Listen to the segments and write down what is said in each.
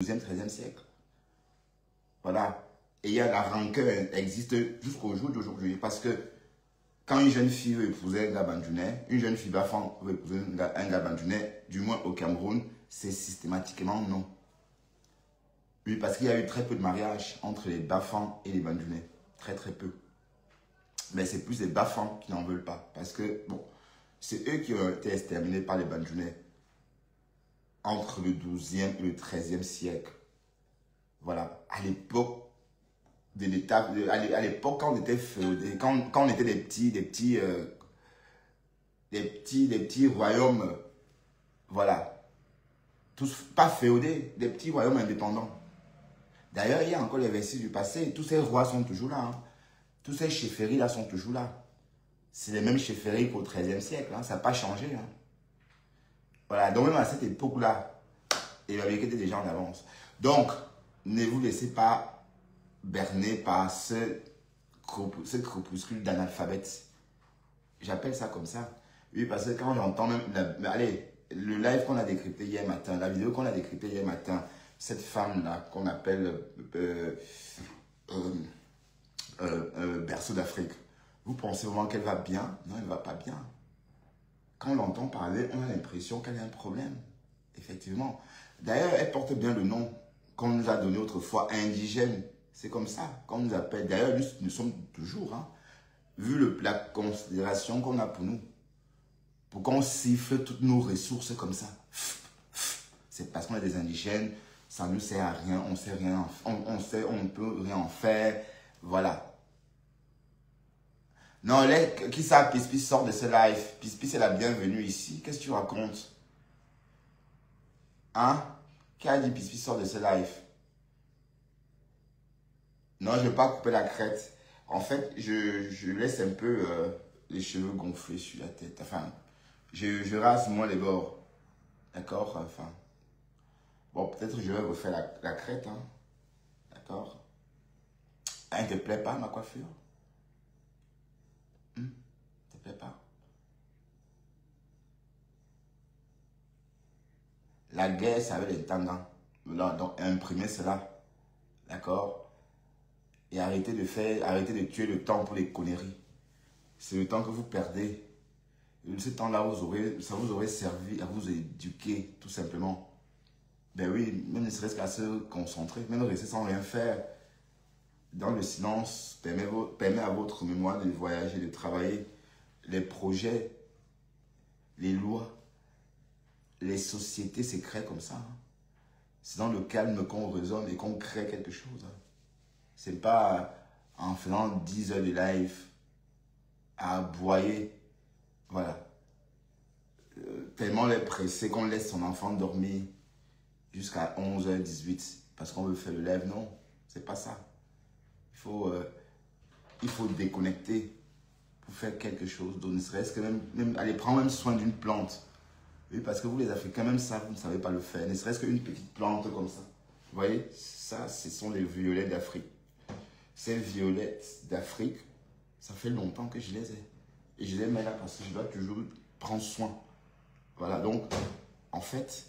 12e, 13e siècle. Voilà. Et il y a la rancœur existe jusqu'au jour d'aujourd'hui. Parce que quand une jeune fille veut épouser un gars bandunais, une jeune fille bafan veut épouser un gars bandunais, du moins au Cameroun, c'est systématiquement non. Oui, parce qu'il y a eu très peu de mariages entre les bafans et les bandunais. Très très peu. Mais c'est plus les bafans qui n'en veulent pas. Parce que, bon, c'est eux qui ont été exterminés par les bandunais entre le 12e et le 13e siècle. Voilà. À l'époque de l'État, à l'époque quand on était féodé, quand on était des petits royaumes, voilà. Tous, pas féodés, des petits royaumes indépendants. D'ailleurs, il y a encore les vestiges du passé. Tous ces rois sont toujours là. Hein. Tous ces chefferies-là sont toujours là. C'est les mêmes chefferies qu'au XIIIe siècle. Hein. Ça n'a pas changé. Hein. Voilà. Donc, même à cette époque-là, l'Amérique était déjà en avance. Donc, ne vous laissez pas berner par ce crépuscule d'analphabètes. J'appelle ça comme ça. Oui, parce que quand j'entends même... allez, le live qu'on a décrypté hier matin, la vidéo qu'on a décryptée hier matin, cette femme-là qu'on appelle berceau d'Afrique, vous pensez vraiment qu'elle va bien? Non, elle ne va pas bien. Quand on l'entend parler, on a l'impression qu'elle a un problème. Effectivement. D'ailleurs, elle porte bien le nom qu'on nous a donné autrefois, indigène. C'est comme ça qu'on nous appelle. D'ailleurs, nous sommes toujours, hein, vu la considération qu'on a pour nous, pour qu'on siffle toutes nos ressources comme ça. C'est parce qu'on est des indigènes. Ça ne nous sert à rien, on sait rien, on ne peut rien en faire, voilà. Non, qui ça, Pispi sort de ce live. Pispi, c'est la bienvenue ici. Qu'est-ce que tu racontes? Hein? Qui a dit Pispi sort de ce live? Non, je ne vais pas couper la crête. En fait, je laisse un peu les cheveux gonflés sur la tête. Enfin, je rase moins les bords. D'accord? Enfin... Bon, peut-être je vais refaire la crête, hein. D'accord? Elle ne te plaît pas, ma coiffure? Ne te plaît pas? La guerre, ça avait les tendants. Donc, imprimez cela. D'accord? Et arrêtez de tuer le temps pour les conneries. C'est le temps que vous perdez. Et ce temps-là, ça vous aurait servi à vous éduquer, tout simplement. Ben oui, même ne serait-ce qu'à se concentrer, même rester sans rien faire. Dans le silence, permet à votre mémoire de voyager, de travailler. Les projets, les lois, les sociétés, c'est créé comme ça. Hein. C'est dans le calme qu'on raisonne et qu'on crée quelque chose. Hein. C'est pas en faisant 10 heures de live à aboyer. Voilà. Tellement les pressé qu'on laisse son enfant dormir jusqu'à 11h18 parce qu'on veut faire le live. Non, c'est pas ça. Il faut déconnecter pour faire quelque chose. Donc, ne serait-ce que même allez, prendre même soin d'une plante. Oui, parce que vous les Africains, même ça, vous ne savez pas le faire. Ne serait-ce qu'une petite plante comme ça. Vous voyez, ça, ce sont les violets d'Afrique. Ces violettes d'Afrique, ça fait longtemps que je les ai. Et je les mets là parce que je dois toujours prendre soin. Voilà, donc, en fait,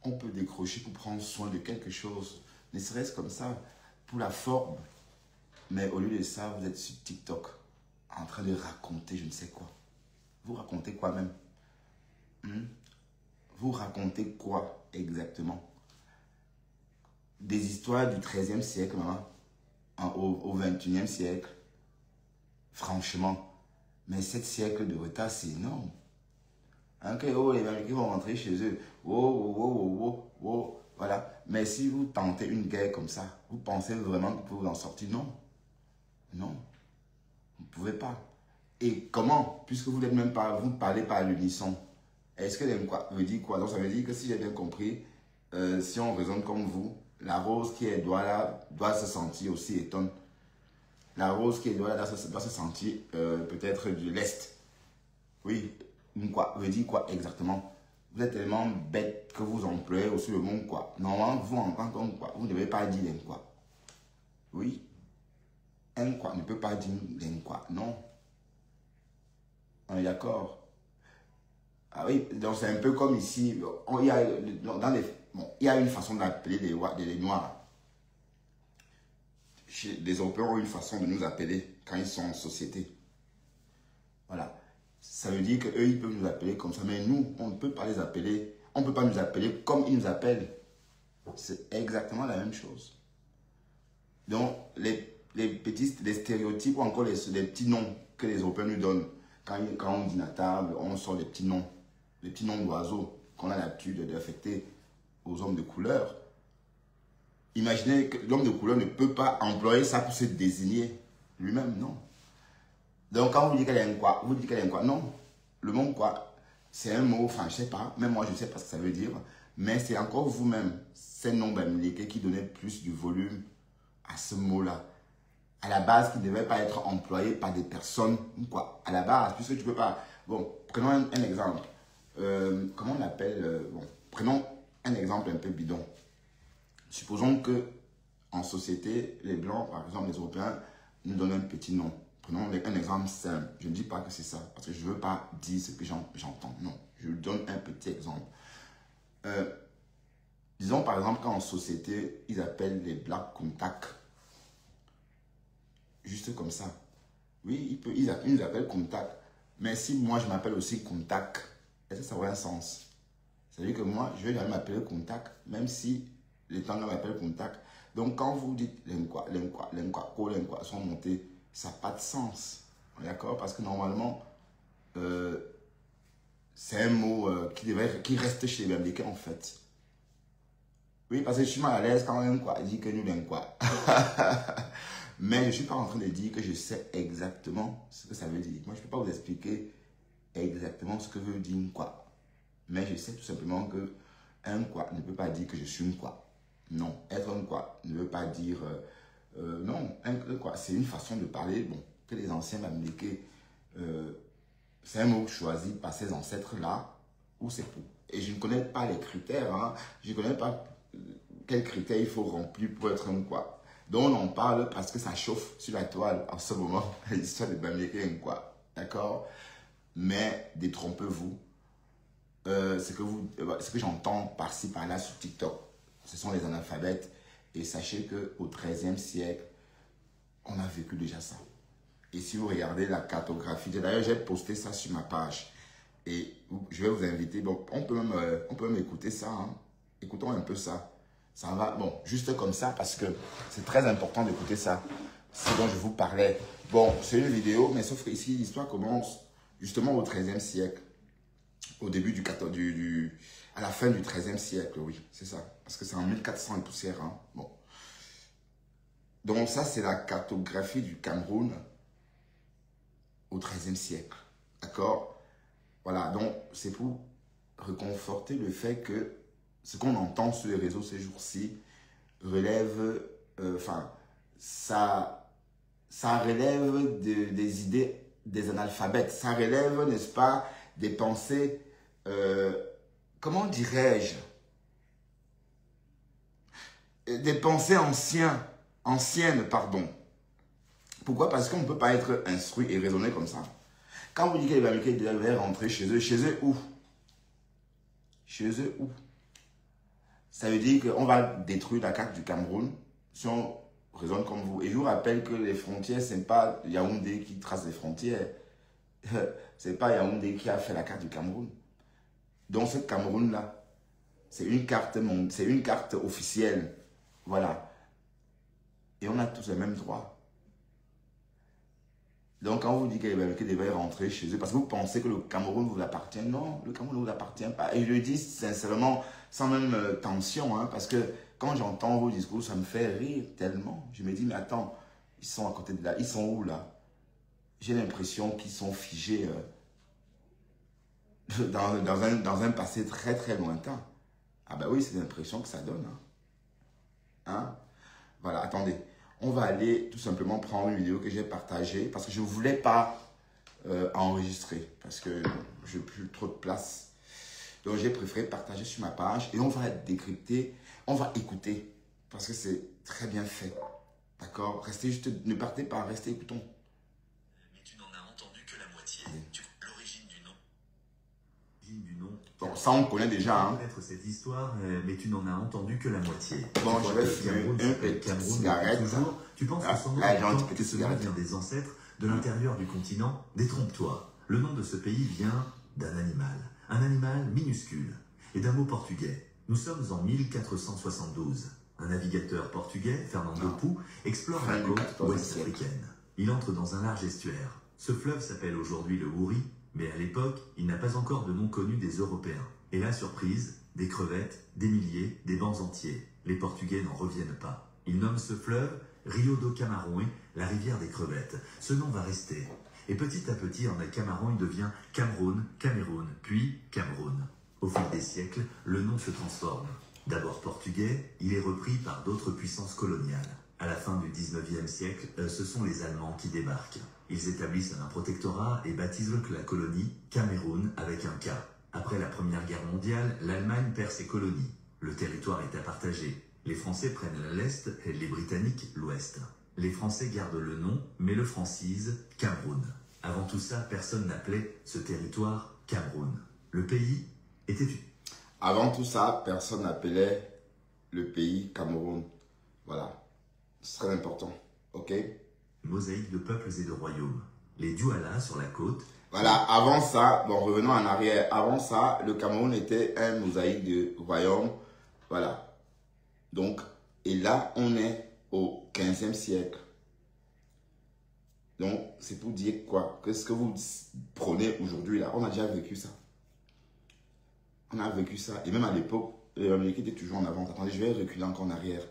on peut décrocher pour prendre soin de quelque chose. Ne serait-ce comme ça, pour la forme. Mais au lieu de ça, vous êtes sur TikTok, en train de raconter je ne sais quoi. Vous racontez quoi même? Vous racontez quoi exactement? Des histoires du XIIIe siècle, maman, au XXIe siècle. Franchement. Mais 7 siècles de retard, c'est énorme. Hein, que, oh, les Américains vont rentrer chez eux. Voilà. Mais si vous tentez une guerre comme ça, vous pensez vraiment que vous pouvez vous en sortir? Non. Non. Vous ne pouvez pas. Et comment? Puisque vous n'êtes même pas, vous parlez pas à l'unisson. Est-ce que veut dire quoi? Donc ça veut dire que si j'ai bien compris, si on raisonne comme vous, la rose qui est là doit se sentir aussi étonne. La rose qui est là doit se sentir peut-être de l'Est. Oui. Quoi? Veut dire quoi exactement? Vous êtes tellement bête que vous employez aussi le mot quoi. Normalement, vous en tant que quoi, vous ne devez pas dire quoi. Oui. Un quoi ne peut pas dire quoi. Non. On est d'accord. Ah oui, donc c'est un peu comme ici. Il y a, bon, il y a une façon d'appeler les Noirs. Les Européens ont une façon de nous appeler quand ils sont en société. Voilà. Ça veut dire qu'eux, ils peuvent nous appeler comme ça. Mais nous, on ne peut pas les appeler. On ne peut pas nous appeler comme ils nous appellent. C'est exactement la même chose. Donc, les stéréotypes ou encore les petits noms que les Européens nous donnent, quand on dîne à table, on sort les petits noms d'oiseaux qu'on a l'habitude d'affecter aux hommes de couleur. Imaginez que l'homme de couleur ne peut pas employer ça pour se désigner lui-même, non. Donc, quand vous dites qu'elle aime quoi, vous dites qu'elle aime quoi. Non, le mot quoi, c'est un mot, enfin, je sais pas, même moi, je sais pas ce que ça veut dire, mais c'est encore vous-même, ces noms bamiliqués qui donnaient plus du volume à ce mot-là. À la base, qui ne devait pas être employé par des personnes, quoi, à la base, puisque tu peux pas. Bon, prenons un exemple. Comment on appelle, bon, prenons un exemple un peu bidon. Supposons que en société, les Blancs, par exemple les Européens, nous donnent un petit nom. Prenons un exemple simple. Je ne dis pas que c'est ça, parce que je ne veux pas dire ce que j'entends. Non, je donne un petit exemple. Disons par exemple qu'en société, ils appellent les Blacks contact. Juste comme ça. Oui, ils nous appellent contact. Mais si moi je m'appelle aussi contact, est-ce que ça aurait un sens? C'est-à-dire que moi, je vais jamais m'appeler contact, même si les Tangas m'appellent contact. Donc, quand vous dites l'enquoi sont montés, ça n'a pas de sens. D'accord? Parce que normalement, c'est un mot qui reste chez les Américains, en fait. Oui, parce que je suis mal à l'aise quand l'enquoi dit que nous l'enquoi. Mais je ne suis pas en train de dire que je sais exactement ce que ça veut dire. Moi, je ne peux pas vous expliquer exactement ce que veut dire quoi. Mais je sais tout simplement que un quoi ne peut pas dire que je suis un quoi. Non, être un quoi ne veut pas dire... non, un quoi, c'est une façon de parler, bon, que les anciens m'américains, c'est un mot choisi par ces ancêtres-là, ou c'est pour. Et je ne connais pas les critères, hein, je ne connais pas quels critères il faut remplir pour être un quoi. Donc on en parle parce que ça chauffe sur la toile en ce moment, l'histoire des Américains, quoi. D'accord? Mais détrompez-vous. Ce que j'entends par-ci, par-là sur TikTok, ce sont les analphabètes. Et sachez qu'au XIIIe siècle, on a vécu déjà ça. Et si vous regardez la cartographie, d'ailleurs j'ai posté ça sur ma page. Et je vais vous inviter, bon, on peut même écouter ça. Hein. Écoutons un peu ça. Ça va, bon, juste comme ça, parce que c'est très important d'écouter ça. C'est dont je vous parlais. Bon, c'est une vidéo, mais sauf que ici, l'histoire commence justement au XIIIe siècle. Au début à la fin du XIIIe siècle, oui, c'est ça. Parce que c'est en 1400 et poussière. Hein. Bon. Donc ça, c'est la cartographie du Cameroun au XIIIe siècle. D'accord? Voilà, donc c'est pour réconforter le fait que ce qu'on entend sur les réseaux ces jours-ci relève, ça relève des idées des analphabètes. Ça relève, n'est-ce pas, des pensées, comment dirais-je, des pensées anciennes, pardon. Pourquoi? Parce qu'on ne peut pas être instruit et raisonner comme ça. Quand vous dites que les Américains devaient rentrer chez eux où? Chez eux où? Ça veut dire qu'on va détruire la carte du Cameroun si on raisonne comme vous. Et je vous rappelle que les frontières, ce n'est pas Yaoundé qui trace les frontières. Ce n'est pas Yaoundé qui a fait la carte du Cameroun. Donc ce Cameroun-là, c'est une carte officielle. Voilà. Et on a tous les mêmes droits. Donc quand vous dites que les Américains devaient rentrer chez eux, parce que vous pensez que le Cameroun vous appartient, non, le Cameroun ne vous appartient pas. Et je le dis sincèrement, sans même tension, hein, parce que quand j'entends vos discours, ça me fait rire tellement. Je me dis, mais attends, ils sont à côté de là, ils sont où là? J'ai l'impression qu'ils sont figés dans un passé très très lointain. Ah ben oui, c'est l'impression que ça donne. Hein? Voilà, attendez. On va aller tout simplement prendre une vidéo que j'ai partagée parce que je ne voulais pas enregistrer parce que je n'ai plus trop de place. Donc j'ai préféré partager sur ma page et on va décrypter, on va écouter parce que c'est très bien fait. D'accord? Restez juste, ne partez pas, restez, écoutons. Mais tu n'en as entendu que la moitié. L'origine du nom. Bon, ça on connaît déjà. Hein. Connaître cette histoire, mais tu n'en as entendu que la moitié. Bon, je vais fumer une petite cigarette. Tu penses que son nom vient des ancêtres de l'intérieur du continent? Détrompe-toi. Le nom de ce pays vient d'un animal minuscule, et d'un mot portugais. Nous sommes en 1472. Un navigateur portugais, Fernando Poo, explore la côte ouest africaine. Il entre dans un large estuaire. Ce fleuve s'appelle aujourd'hui le Wouri, mais à l'époque, il n'a pas encore de nom connu des Européens. Et la surprise, des crevettes, des milliers, des bancs entiers. Les Portugais n'en reviennent pas. Ils nomment ce fleuve Rio do Camarões, la rivière des crevettes. Ce nom va rester. Et petit à petit, en Camarões, il devient Cameroun, Cameroun, puis Cameroun. Au fil des siècles, le nom se transforme. D'abord portugais, il est repris par d'autres puissances coloniales. À la fin du 19e siècle, ce sont les Allemands qui débarquent. Ils établissent un protectorat et baptisent la colonie Cameroun avec un K. Après la Première Guerre mondiale, l'Allemagne perd ses colonies. Le territoire est à partager. Les Français prennent l'Est et les Britanniques l'Ouest. Les Français gardent le nom, mais le francisent Cameroun. Avant tout ça, personne n'appelait ce territoire Cameroun. Le pays était... Avant tout ça, personne n'appelait le pays Cameroun. Voilà. C'est très important. Ok? Mosaïque de peuples et de royaumes. Les Douala sur la côte. Voilà, avant ça, bon, revenons en arrière. Avant ça, le Cameroun était un mosaïque de royaumes. Voilà. Donc, et là, on est au 15e siècle. Donc, c'est pour dire quoi? Que ce que vous prenez aujourd'hui, là, on a déjà vécu ça. On a vécu ça. Et même à l'époque, l'Amérique était toujours en avant. Attendez, je vais reculer encore en arrière.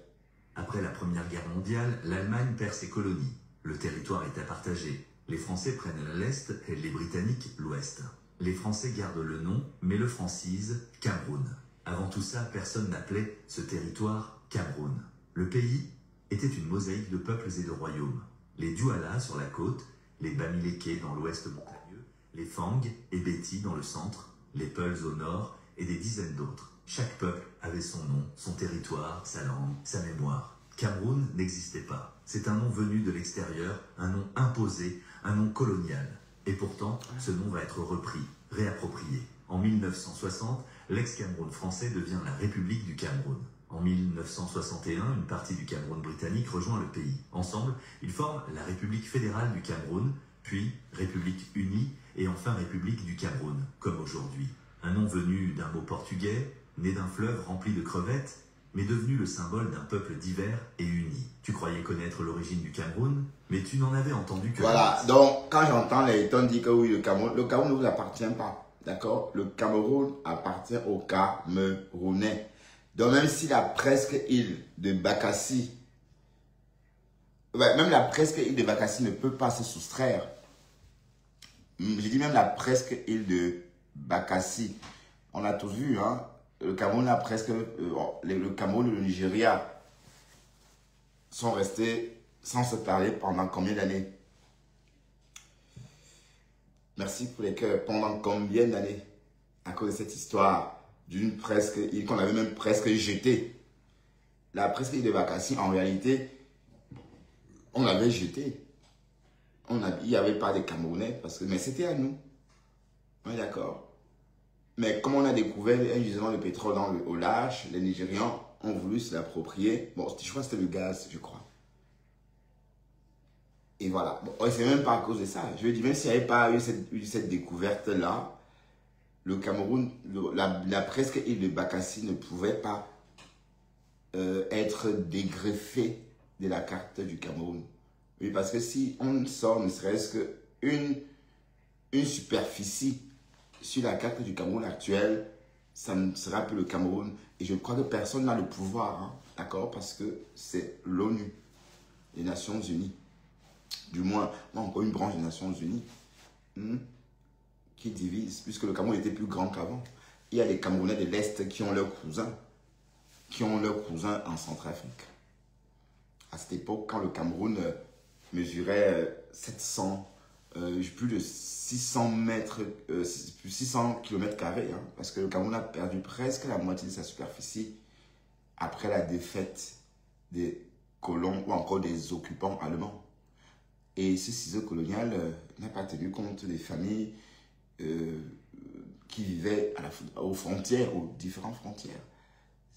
Après la Première Guerre mondiale, l'Allemagne perd ses colonies. Le territoire est à partager. Les Français prennent l'Est et les Britanniques l'Ouest. Les Français gardent le nom, mais le francisent Cameroun. Avant tout ça, personne n'appelait ce territoire Cameroun. Le pays était une mosaïque de peuples et de royaumes. Les Douala sur la côte, les Bamileke dans l'ouest montagneux, les Fang et Beti dans le centre, les Peuls au nord et des dizaines d'autres. Chaque peuple avait son nom, son territoire, sa langue, sa mémoire. Cameroun n'existait pas. C'est un nom venu de l'extérieur, un nom imposé, un nom colonial. Et pourtant, ce nom va être repris, réapproprié. En 1960, l'ex-Cameroun français devient la République du Cameroun. En 1961, une partie du Cameroun britannique rejoint le pays. Ensemble, ils forment la République fédérale du Cameroun, puis République unie et enfin République du Cameroun, comme aujourd'hui. Un nom venu d'un mot portugais, né d'un fleuve rempli de crevettes, mais devenu le symbole d'un peuple divers et uni. Tu croyais connaître l'origine du Cameroun, mais tu n'en avais entendu que... Voilà, donc quand j'entends les Layton dire que oui, le Cameroun ne vous appartient pas, d'accord? Le Cameroun appartient aux Camerounais. Donc même si la presque île de Bakassi, même la presque île de Bakassi ne peut pas se soustraire. J'ai dit même la presque île de Bakassi. On a tous vu, hein? Le Cameroun a presque, le Cameroun et le Nigeria sont restés sans se parler pendant combien d'années? Merci pour les cœurs. Pendant combien d'années? À cause de cette histoire d'une presque île qu'on avait même presque jetée. La presque île de Bakassi, en réalité, on l'avait jetée. Il n'y avait pas de Camerounais, mais c'était à nous. On est d'accord? Mais comme on a découvert un gisement de pétrole au large, les Nigérians ont voulu se l'approprier. Bon, je crois que c'était le gaz, je crois. Et voilà. Bon, c'est même pas à cause de ça. Je veux dire, même s'il n'y avait pas eu cette découverte-là, le Cameroun, la presque île de Bakassi ne pouvait pas être dégreffée de la carte du Cameroun. Oui, parce que si on sort ne serait-ce qu'une superficie sur la carte du Cameroun actuelle, ça ne sera plus le Cameroun. Et je crois que personne n'a le pouvoir, hein, d'accord? Parce que c'est l'ONU, les Nations Unies. Du moins, encore une branche des Nations Unies qui divise, puisque le Cameroun était plus grand qu'avant. Il y a les Camerounais de l'Est qui ont leurs cousins en Centrafrique. À cette époque, quand le Cameroun mesurait 700, plus de 600 mètres, 600 km², hein, parce que le Cameroun a perdu presque la moitié de sa superficie après la défaite des colons ou encore des occupants allemands. Et ce ciseau colonial n'a pas tenu compte des familles qui vivaient aux frontières, aux différentes frontières.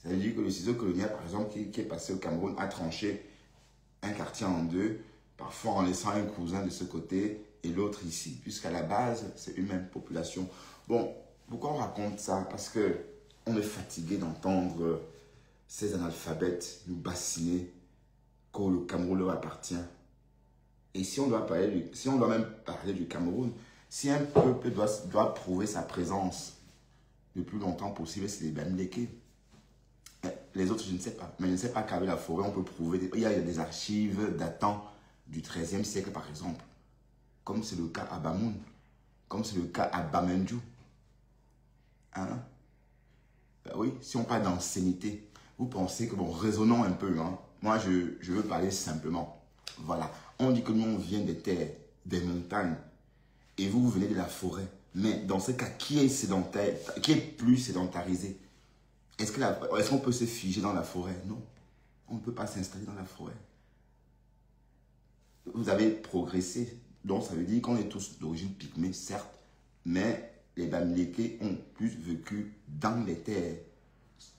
Ça veut dire que le ciseau colonial, par exemple, qui est passé au Cameroun, a tranché un quartier en deux, parfois en laissant un cousin de ce côté et l'autre ici, puisqu'à la base, c'est une même population. Bon, pourquoi on raconte ça? Parce que on est fatigué d'entendre ces analphabètes nous bassiner que le Cameroun leur appartient. Et si on doit même parler du Cameroun, si un peuple doit prouver sa présence le plus longtemps possible, c'est les Bamileke. Les autres, je ne sais pas. Mais je ne sais pas qu'avec la forêt, on peut prouver. Il y a des archives datant du XIIIe siècle, par exemple. Comme c'est le cas à Bamoun. Comme c'est le cas à Bamendjou. Hein? Ben oui, si on parle d'ancienneté, vous pensez que, bon, raisonnons un peu. Hein? Moi, je veux parler simplement. Voilà. On dit que nous, on vient des terres, des montagnes. Et vous venez de la forêt. Mais dans ce cas, qui est sédentaire, qui est plus sédentarisé? Est-ce qu'on peut se figer dans la forêt? Non. On ne peut pas s'installer dans la forêt. Vous avez progressé. Donc, ça veut dire qu'on est tous d'origine pygmée, certes. Mais les Bamileke ont plus vécu dans les terres.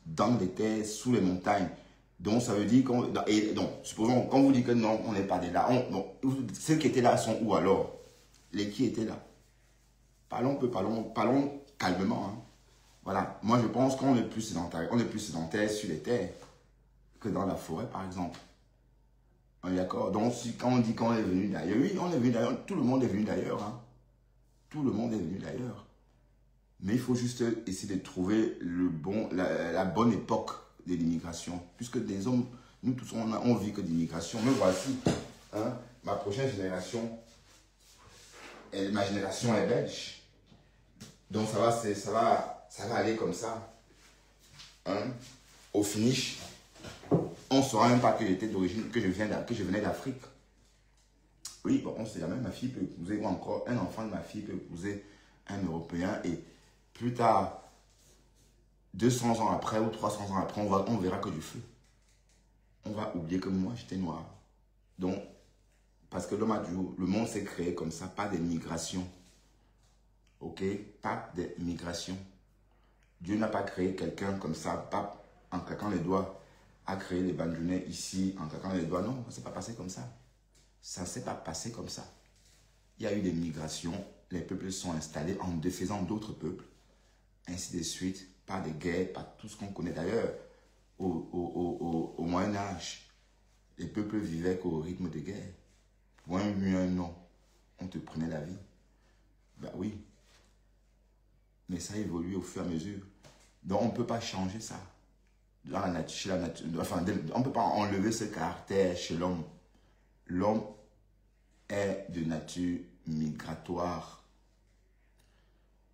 Dans les terres, sous les montagnes. Donc, ça veut dire qu'on... Et donc, supposons, quand vous dites que non, on n'est pas de là. Ceux qui étaient là sont où alors? Les qui étaient là? Parlons calmement. Hein. Voilà, moi je pense qu'on est plus sédentaire sur les terres que dans la forêt, par exemple. On est d'accord? Donc, quand on dit qu'on est venu d'ailleurs, oui, on est venu d'ailleurs, tout le monde est venu d'ailleurs. Hein. Tout le monde est venu d'ailleurs. Mais il faut juste essayer de trouver la bonne époque de l'immigration. Puisque des hommes, nous tous, on vit que d'immigration. Me voici, hein, ma prochaine génération, ma génération est belge. Donc, ça va aller comme ça. Hein? Au finish, on ne saura même pas que j'étais d'origine, que je venais d'Afrique. Oui, bon, on ne sait jamais, ma fille peut épouser, ou encore un enfant de ma fille peut épouser un Européen, et plus tard, 200 ans après ou 300 ans après, on verra que du feu. On va oublier que moi, j'étais noir. Donc, parce que le monde s'est créé comme ça, pas des migrations. Ok? Pas des migrations. Dieu n'a pas créé quelqu'un comme ça, pas en claquant les doigts, a créé les Bandunais ici, en claquant les doigts. Non, ça ne s'est pas passé comme ça. Ça ne s'est pas passé comme ça. Il y a eu des migrations, les peuples sont installés en défaisant d'autres peuples, ainsi de suite, par des guerres, par tout ce qu'on connaît d'ailleurs. Au Moyen-Âge, les peuples vivaient qu'au rythme de guerre. Pour un oui, un non, on te prenait la vie. Ben oui. Mais ça évolue au fur et à mesure. Donc, on ne peut pas changer ça. Dans la nature, chez la nature, enfin, on ne peut pas enlever ce caractère chez l'homme. L'homme est de nature migratoire.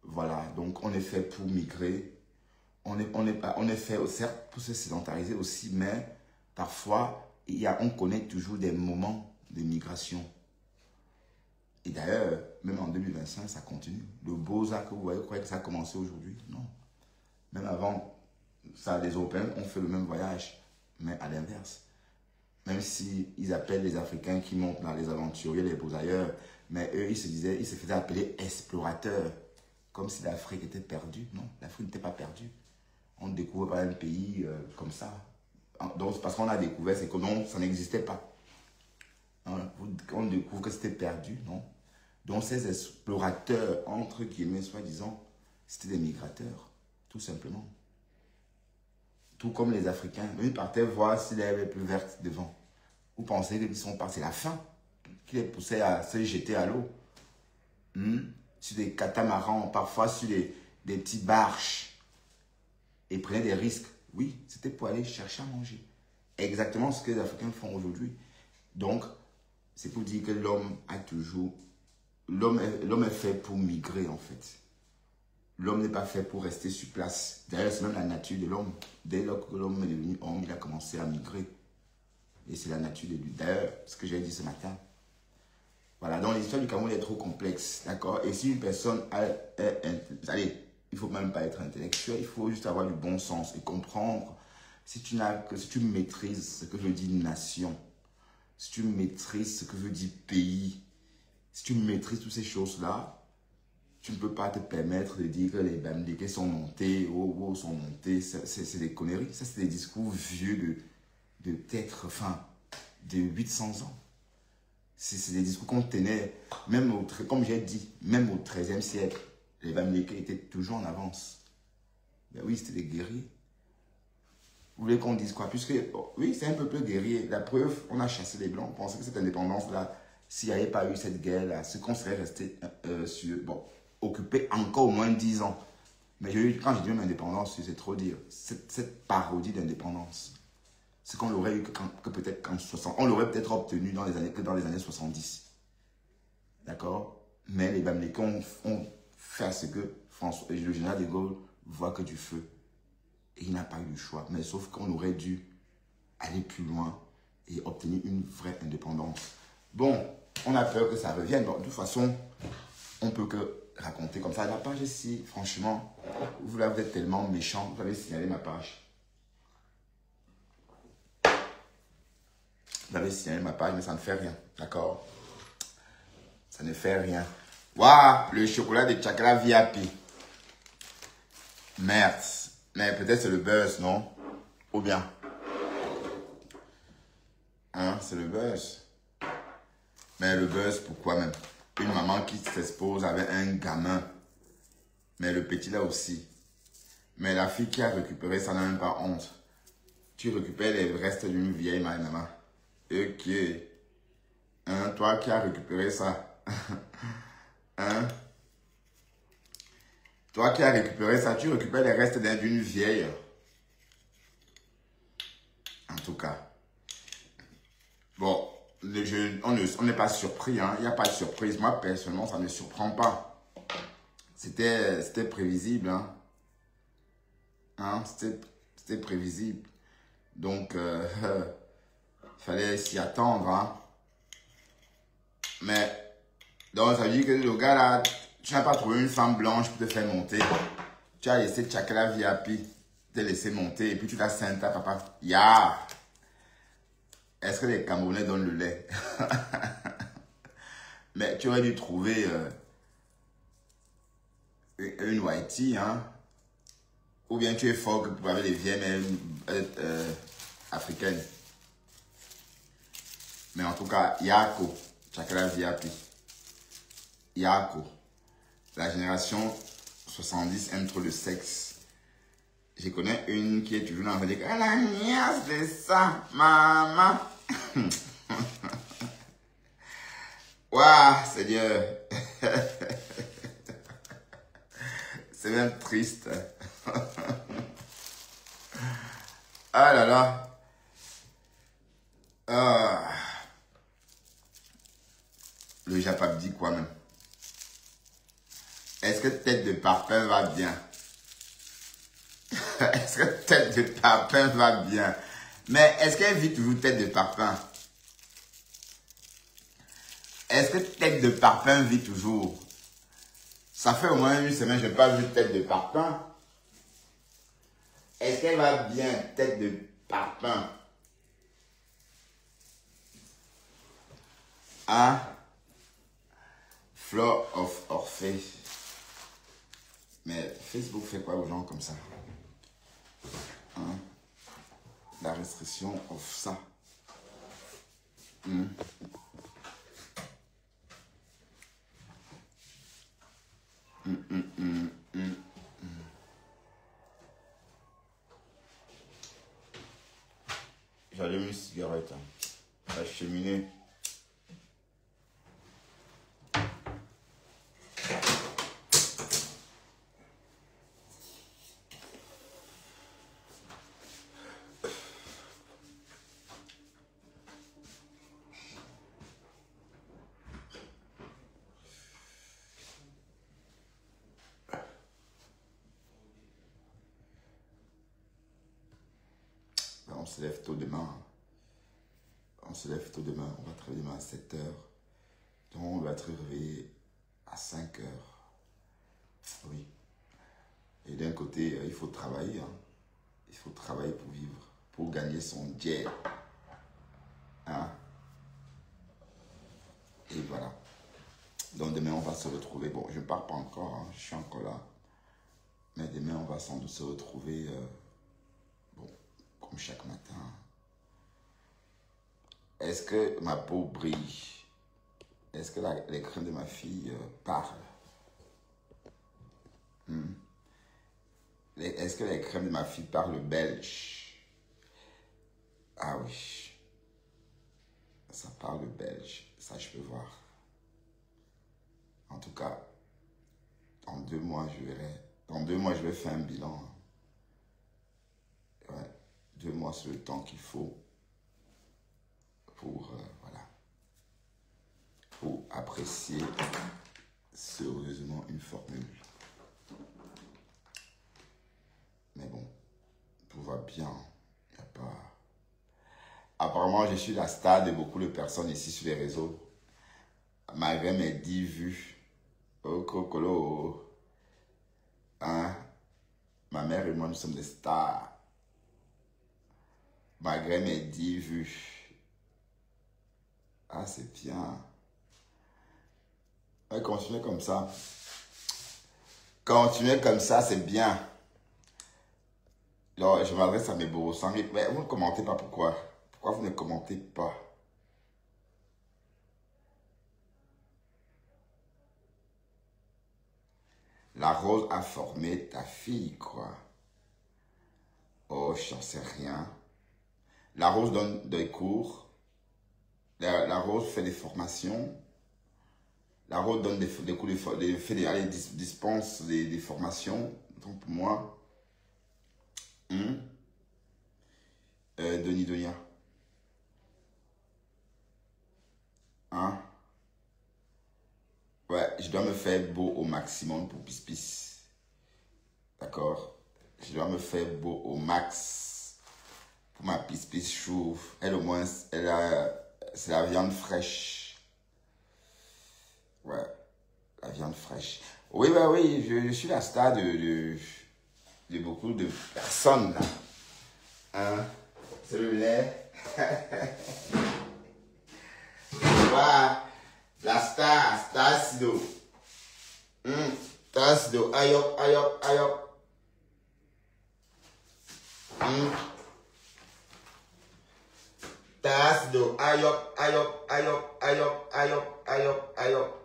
Voilà, donc on est fait pour migrer. On est fait, certes, pour se sédentariser aussi, mais parfois, on connaît toujours des moments de migration. Et d'ailleurs, même en 2025, ça continue. Le Beaux-Arts que vous voyez, vous croyez que ça a commencé aujourd'hui? Non. Même avant, les Européens ont fait le même voyage, mais à l'inverse. Même s'ils appellent les Africains qui montent dans les aventuriers, les beaux-ailleurs, mais eux, ils se faisaient appeler explorateurs, comme si l'Afrique était perdue. Non, l'Afrique n'était pas perdue. On ne découvre pas un pays comme ça. Donc, parce qu'on a découvert, c'est que non, ça n'existait pas. On découvre que c'était perdu, non? Donc ces explorateurs, entre guillemets, soi-disant, c'était des migrateurs, tout simplement. Tout comme les Africains. Ils partaient voir si l'herbe est plus verte devant. Vous pensez qu'ils sont partis, c'est la faim qui les poussait à se jeter à l'eau. Sur des catamarans, parfois sur des petits barges. Et prenaient des risques. Oui, c'était pour aller chercher à manger. Exactement ce que les Africains font aujourd'hui. Donc, c'est pour dire que l'homme a toujours... L'homme est fait pour migrer, en fait. L'homme n'est pas fait pour rester sur place. D'ailleurs, c'est même la nature de l'homme. Dès lors que l'homme est devenu homme, il a commencé à migrer. Et c'est la nature de lui. D'ailleurs, ce que j'ai dit ce matin. Voilà, donc l'histoire du Cameroun est trop complexe, d'accord? Et si une personne allez, il ne faut même pas être intellectuel, il faut juste avoir du bon sens et comprendre. Si tu maîtrises ce que veut dire nation, si tu maîtrises ce que veut dire pays, si tu maîtrises toutes ces choses-là, Tu ne peux pas te permettre de dire que les Bamileke sont montés, ou sont montés. C'est des conneries. Ça, c'est des discours vieux de peut-être, enfin, de 800 ans. C'est des discours qu'on tenait, même comme j'ai dit, même au XIIIe siècle. Les Bamileke étaient toujours en avance. Ben oui, c'était des guerriers. Vous voulez qu'on dise quoi? Puisque, oui, c'est un peuple guerrier. La preuve, on a chassé les Blancs. On pensait que cette indépendance-là, s'il n'y avait pas eu cette guerre-là, c'est qu'on serait resté occupé encore au moins 10 ans. Mais quand je dis même indépendance, c'est trop dire. Cette parodie d'indépendance, c'est qu'on l'aurait eu que peut-être qu'en 60. On l'aurait peut-être obtenu dans les années 70. D'accord? Mais les Bamileke ont fait à ce que le général de Gaulle voit que du feu. Et il n'a pas eu le choix. Mais sauf qu'on aurait dû aller plus loin et obtenir une vraie indépendance. Bon, on a peur que ça revienne. Donc, de toute façon, on peut que raconter comme ça. La page ici, franchement, vous êtes tellement méchant. Vous avez signalé ma page. Vous avez signalé ma page, mais ça ne fait rien. D'accord? Ça ne fait rien. Waouh, le chocolat de Chakra VIP. Merde. Mais peut-être c'est le buzz, non? Ou bien? Hein, c'est le buzz. Mais le buzz, pourquoi même? Une maman qui s'expose avec un gamin. Mais le petit là aussi. Mais la fille qui a récupéré ça n'a même pas honte. Tu récupères les restes d'une vieille maman. Ok. Hein, toi qui as récupéré ça. Hein? Toi qui as récupéré ça, tu récupères les restes d'une vieille. En tout cas. Bon, on n'est pas surpris. Hein? Il n'y a pas de surprise. Moi, personnellement, ça ne me surprend pas. C'était prévisible. Hein? C'était prévisible. Donc, il fallait s'y attendre. Hein? Mais, donc, ça veut dire que le gars là, tu n'as pas trouvé une femme blanche pour te faire monter. Tu as laissé Chakra VIP te laisser monter et puis tu l'as ceinte à papa. Ya! Est-ce que les Camerounais donnent le lait? Mais tu aurais dû trouver une whitey, hein? Ou bien tu es fort pour avoir des vieilles mères africaines. Mais en tout cas, Yako, Chakra VIP. Yako. La génération 70 aime trop le sexe. Je connais une qui est toujours en train de dire ah, la niasse de ça, maman. Waouh, Seigneur. C'est même triste. Ah là là. Ah. Le Japap dit quoi même? Est-ce que tête de parfum va bien? Est-ce que tête de parfum va bien? Mais est-ce qu'elle vit toujours tête de parfum? Est-ce que tête de parfum vit toujours? Ça fait au moins une semaine que je n'ai pas vu tête de parfum. Est-ce qu'elle va bien, tête de parfum? Hein? Floor of Orphée. Mais Facebook fait quoi aux gens comme ça? Hein? La restriction of ça. J'allume une cigarette. La cheminée. On se lève tôt demain. On se lève tôt demain. On va travailler demain à 7 heures. Donc on va être réveillé à 5 heures. Oui. Et d'un côté, il faut travailler. Hein. Il faut travailler pour vivre. Pour gagner son jet. Hein? Et voilà. Donc demain, on va se retrouver. Bon, je ne pars pas encore, hein, je suis encore là. Mais demain, on va sans doute se retrouver, bon, comme chaque matin. Est-ce que ma peau brille? Est-ce que les crèmes de ma fille parlent? Est-ce que les crèmes de ma fille parlent belge? Ah oui. Ça parle belge. Ça, je peux voir. En tout cas, dans 2 mois, je verrai. Dans 2 mois, je vais faire un bilan. Ouais. 2 mois, c'est le temps qu'il faut pour, voilà, pour apprécier sérieusement une formule. Mais bon, tout va bien. Il n'y a pas... Apparemment, je suis la star de beaucoup de personnes ici sur les réseaux. Malgré mes 10 vues. Oh, cocolo. Hein? Ma mère et moi, nous sommes des stars. Malgré mes 10 vues. Ah, c'est bien. Ouais, continuez comme ça. Continuez comme ça, c'est bien. Alors, je m'adresse à mes beaux sangs. Mais vous ne commentez pas pourquoi? Pourquoi vous ne commentez pas? La rose a formé ta fille, quoi. Oh, je n'en sais rien. La rose donne des cours. La rose fait des formations. La rose donne des cours, dispense des formations. Donc, pour moi, Denis Donia. Hein? Ouais, je dois me faire beau au maximum pour Pis. D'accord? Je dois me faire beau au max pour ma Pis chauve. Elle, au moins, c'est la viande fraîche. Ouais, la viande fraîche. Oui, bah oui, je suis la star de beaucoup de personnes, là. Hein? C'est le lait. Voilà. La star Sido. Star Sido. Aïe hop, aïe hop, aïe hop. Star Sido. Aïe hop, aïe hop, aïe hop, aïe hop, aïe hop, aïe hop, aïe hop.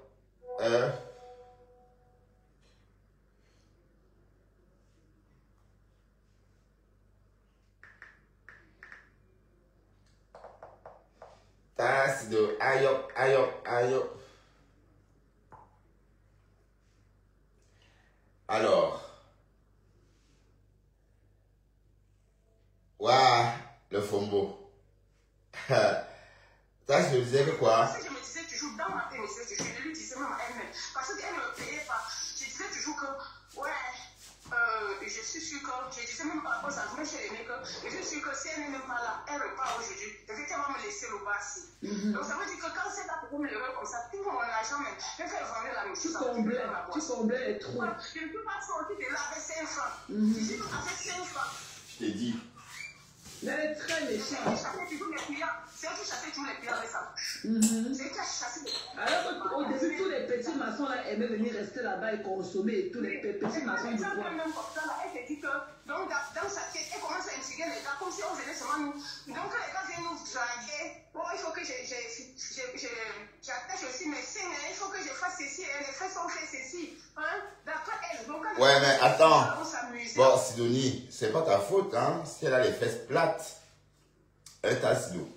Star Sido. Aïe hop, aïe hop, aïe hop. Alors, waouh, le fombo. Ça, je me disais que quoi? Je me disais toujours dans ma tête, je lui disais même à elle-même, parce qu'elle ne me payait pas. Je disais toujours que, ouais, je suis sûre que, je disais même aux enfants chez les mecs, je suis sûre que si elle n'est pas là, elle repart aujourd'hui. Peut-être qu'elle va me laisser le bas ici. Donc ça veut dire que quand c'est là pour me lever comme ça, tout mon argent, même quand elle vendait la maison, tu comblais les trous. Je ne peux pas sortir de là avec 5 francs. Je dis avec 5 francs. Je t'ai dit. Elle est très méchante. C'est elle qui chassait tous les clients avec sa bouche. C'est elle qui a chassé les clients. Alors qu'au début, tous les petits maçons là aimaient venir rester là-bas et consommer. Tous les petits maçons du coin. Même comme ça, là, elle te dit que donc, dans sa tête, elle commence à insulter les gars comme si on venait seulement nous. Donc quand les gars viennent nous draguer, oh, il faut que j'attache aussi mes seins, il faut que je fasse ceci, les fesses ont fait ceci. Hein? D'après elle. Donc, Ouais, mais attends. Bon, Sidonie, c'est pas ta faute, hein. Si elle a les fesses plates, elle t'a Sido.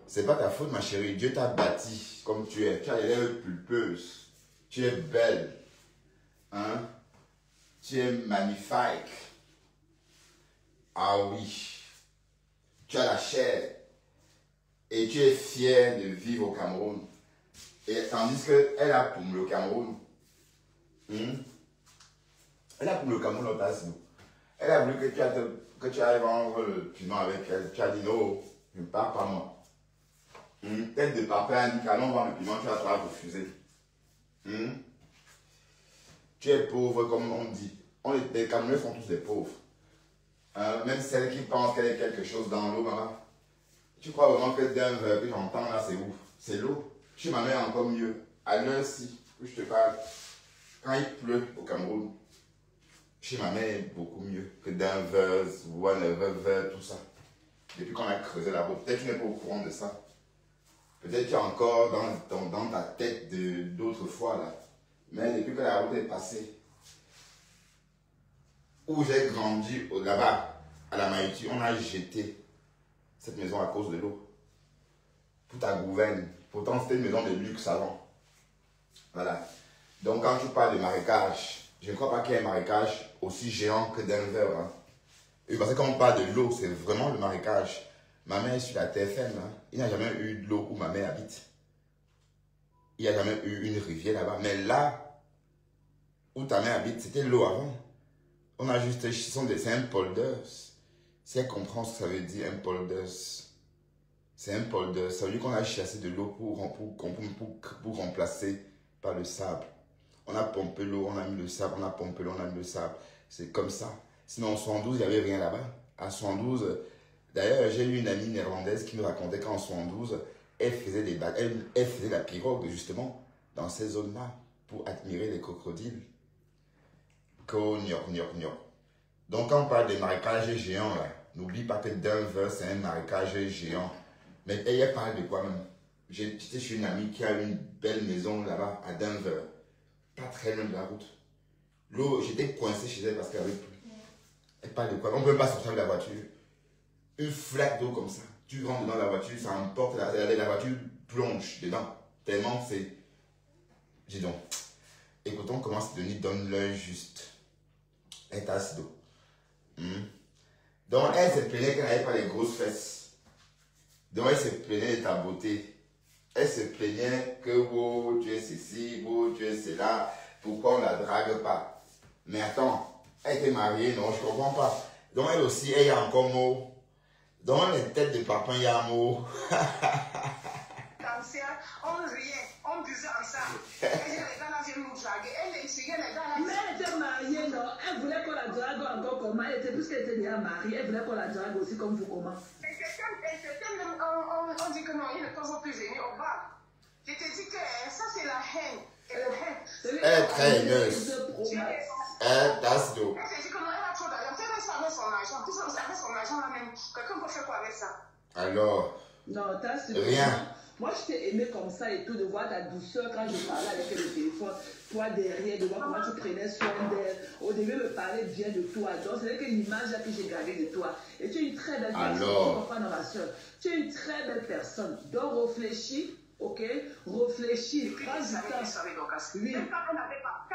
C'est pas ta faute, ma chérie. Dieu t'a bâti comme tu es. Tu as les lèvres pulpeuses. Tu es belle. Hein? Tu es magnifique. Ah oui. Tu as la chair. Et tu es fière de vivre au Cameroun. Et tandis qu'elle a pour le Cameroun. Elle a pour le Cameroun, l'autre Sido. Elle a voulu que tu ailles vendre le piment avec elle. Tu as dit non, je ne pars pas moi. Tête de papa a dit qu'allons vendre le piment, tu vas te refuser. Tu es pauvre comme on dit. Les Camerounais sont tous des pauvres. Même celles qui pensent qu'elle est quelque chose dans l'eau, maman. Tu crois vraiment que d'un verre que j'entends là, c'est ouf. C'est l'eau. Chez ma mère encore mieux. À l'heure-ci. je te parle, quand il pleut au Cameroun, chez ma mère, beaucoup mieux que Denver, whatever, tout ça. Depuis qu'on a creusé la route, peut-être que tu n'es pas au courant de ça. Peut-être que tu es encore dans ta tête d'autres fois là. Mais depuis que la route est passée, où j'ai grandi là-bas, à la Maïti, on a jeté cette maison à cause de l'eau. Pour ta gouverne. Pourtant, c'était une maison de luxe avant. Voilà. Donc, quand tu parles de marécage, je ne crois pas qu'il y ait un marécage aussi géant que Denver. Hein. Et parce que quand on parle de l'eau, c'est vraiment le marécage. Ma mère est sur la TFM. Hein. Il n'y a jamais eu de l'eau où ma mère habite. Il n'y a jamais eu une rivière là-bas. Mais là où ta mère habite, c'était l'eau avant. On a juste... C'est un polder. Si elle comprend ce que ça veut dire, un polder. C'est un polder. Ça veut dire qu'on a chassé de l'eau pour remplacer par le sable. On a pompé l'eau, on a mis le sable, on a pompé l'eau, on a mis le sable. C'est comme ça. Sinon, en 72, il n'y avait rien là-bas. À 72, d'ailleurs, j'ai eu une amie néerlandaise qui me racontait qu'en 72, elle faisait la pirogue, justement, dans ces zones-là, pour admirer les crocodiles. Donc, quand on parle des marécages géants, là, n'oublie pas que Denver, c'est un marécage géant. Mais elle parle de quoi même? J'étais chez une amie qui a une belle maison là-bas, à Denver. Pas très loin de la route. L'eau, j'étais coincé chez elle parce qu'elle avait plu. Elle parle de quoi? On ne peut pas sortir de la voiture. Une flaque d'eau comme ça. Tu rentres dans la voiture, ça emporte, la voiture plonge dedans. Tellement c'est... Dis donc. Écoutons comment Sidonie donne l'œil juste. Elle est assise d'eau. Donc elle se plaignait qu'elle n'avait pas les grosses fesses. Donc elle se plaignait de ta beauté. Elle se plaignait que oh, tu es ceci, oh, tu es cela, pourquoi on ne la drague pas? Mais attends, elle était mariée, non, je ne comprends pas. Donc elle aussi, elle y a encore mot. Dans les têtes de papa, il y a un mot. On riait, on buvait ensemble. Et les gars là viennent nous draguer. Elle essayait les gars là. Mais elle était mariée, non? Elle voulait qu'on la drague encore comment? Puisqu'elle était déjà mariée, elle voulait qu'on la drague aussi comme vous comment? On dit que non, il ne peut plus venir au bar. Je te dis que ça c'est la haine. Et la haine. Elle est très haineuse. That's dope. Elle te dit que non, elle a trop d'argent. Elle reste avec son argent. Tout ça, avec son argent là même. Quelqu'un peut faire quoi avec ça? Alors, non, t'as su. Rien. Moi, je t'ai aimé comme ça et tout, de voir ta douceur quand je parlais avec elle au téléphone. Toi derrière, de voir comment tu prenais soin d'elle. Au début, elle me parlait bien de toi. Donc, c'est l'image que j'ai gardée de toi. Et tu es une très belle personne. Tu comprends dans ma soeur. Tu es une très belle personne. Donc, réfléchis, ok? Réfléchis. Prends du temps. Oui. Quand elle n'avait pas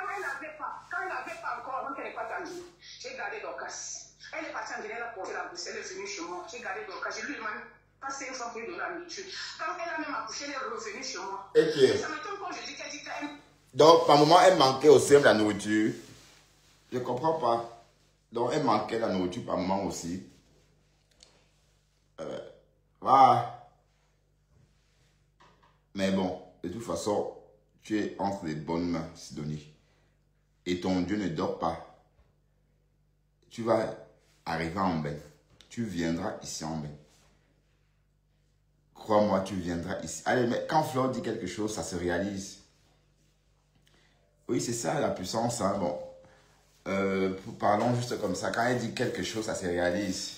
encore, avant qu'elle n'ait pas tendu, j'ai gardé Dorcas. Elle est partie en Guinée, elle a porté la bouche, elle est venue chez moi. J'ai gardé Dorcas. Je lui demande pas 500 pour lui donner la nourriture. Quand elle a même accouché, elle est revenue chez moi. Okay. Ça m'étonne quand je dis qu'elle dit qu'elle... Donc, par moment, elle manquait aussi de la nourriture. Je ne comprends pas. Donc, elle manquait de la nourriture par moment aussi. Voilà. Mais bon, de toute façon, tu es entre les bonnes mains, Sidonie. Et ton Dieu ne dort pas. Tu vas arriver en bain. Tu viendras ici en bain. Crois-moi, tu viendras ici. Allez, mais quand Flore dit quelque chose, ça se réalise. Oui, c'est ça la puissance. Hein. Bon, parlons juste comme ça. Quand elle dit quelque chose, ça se réalise.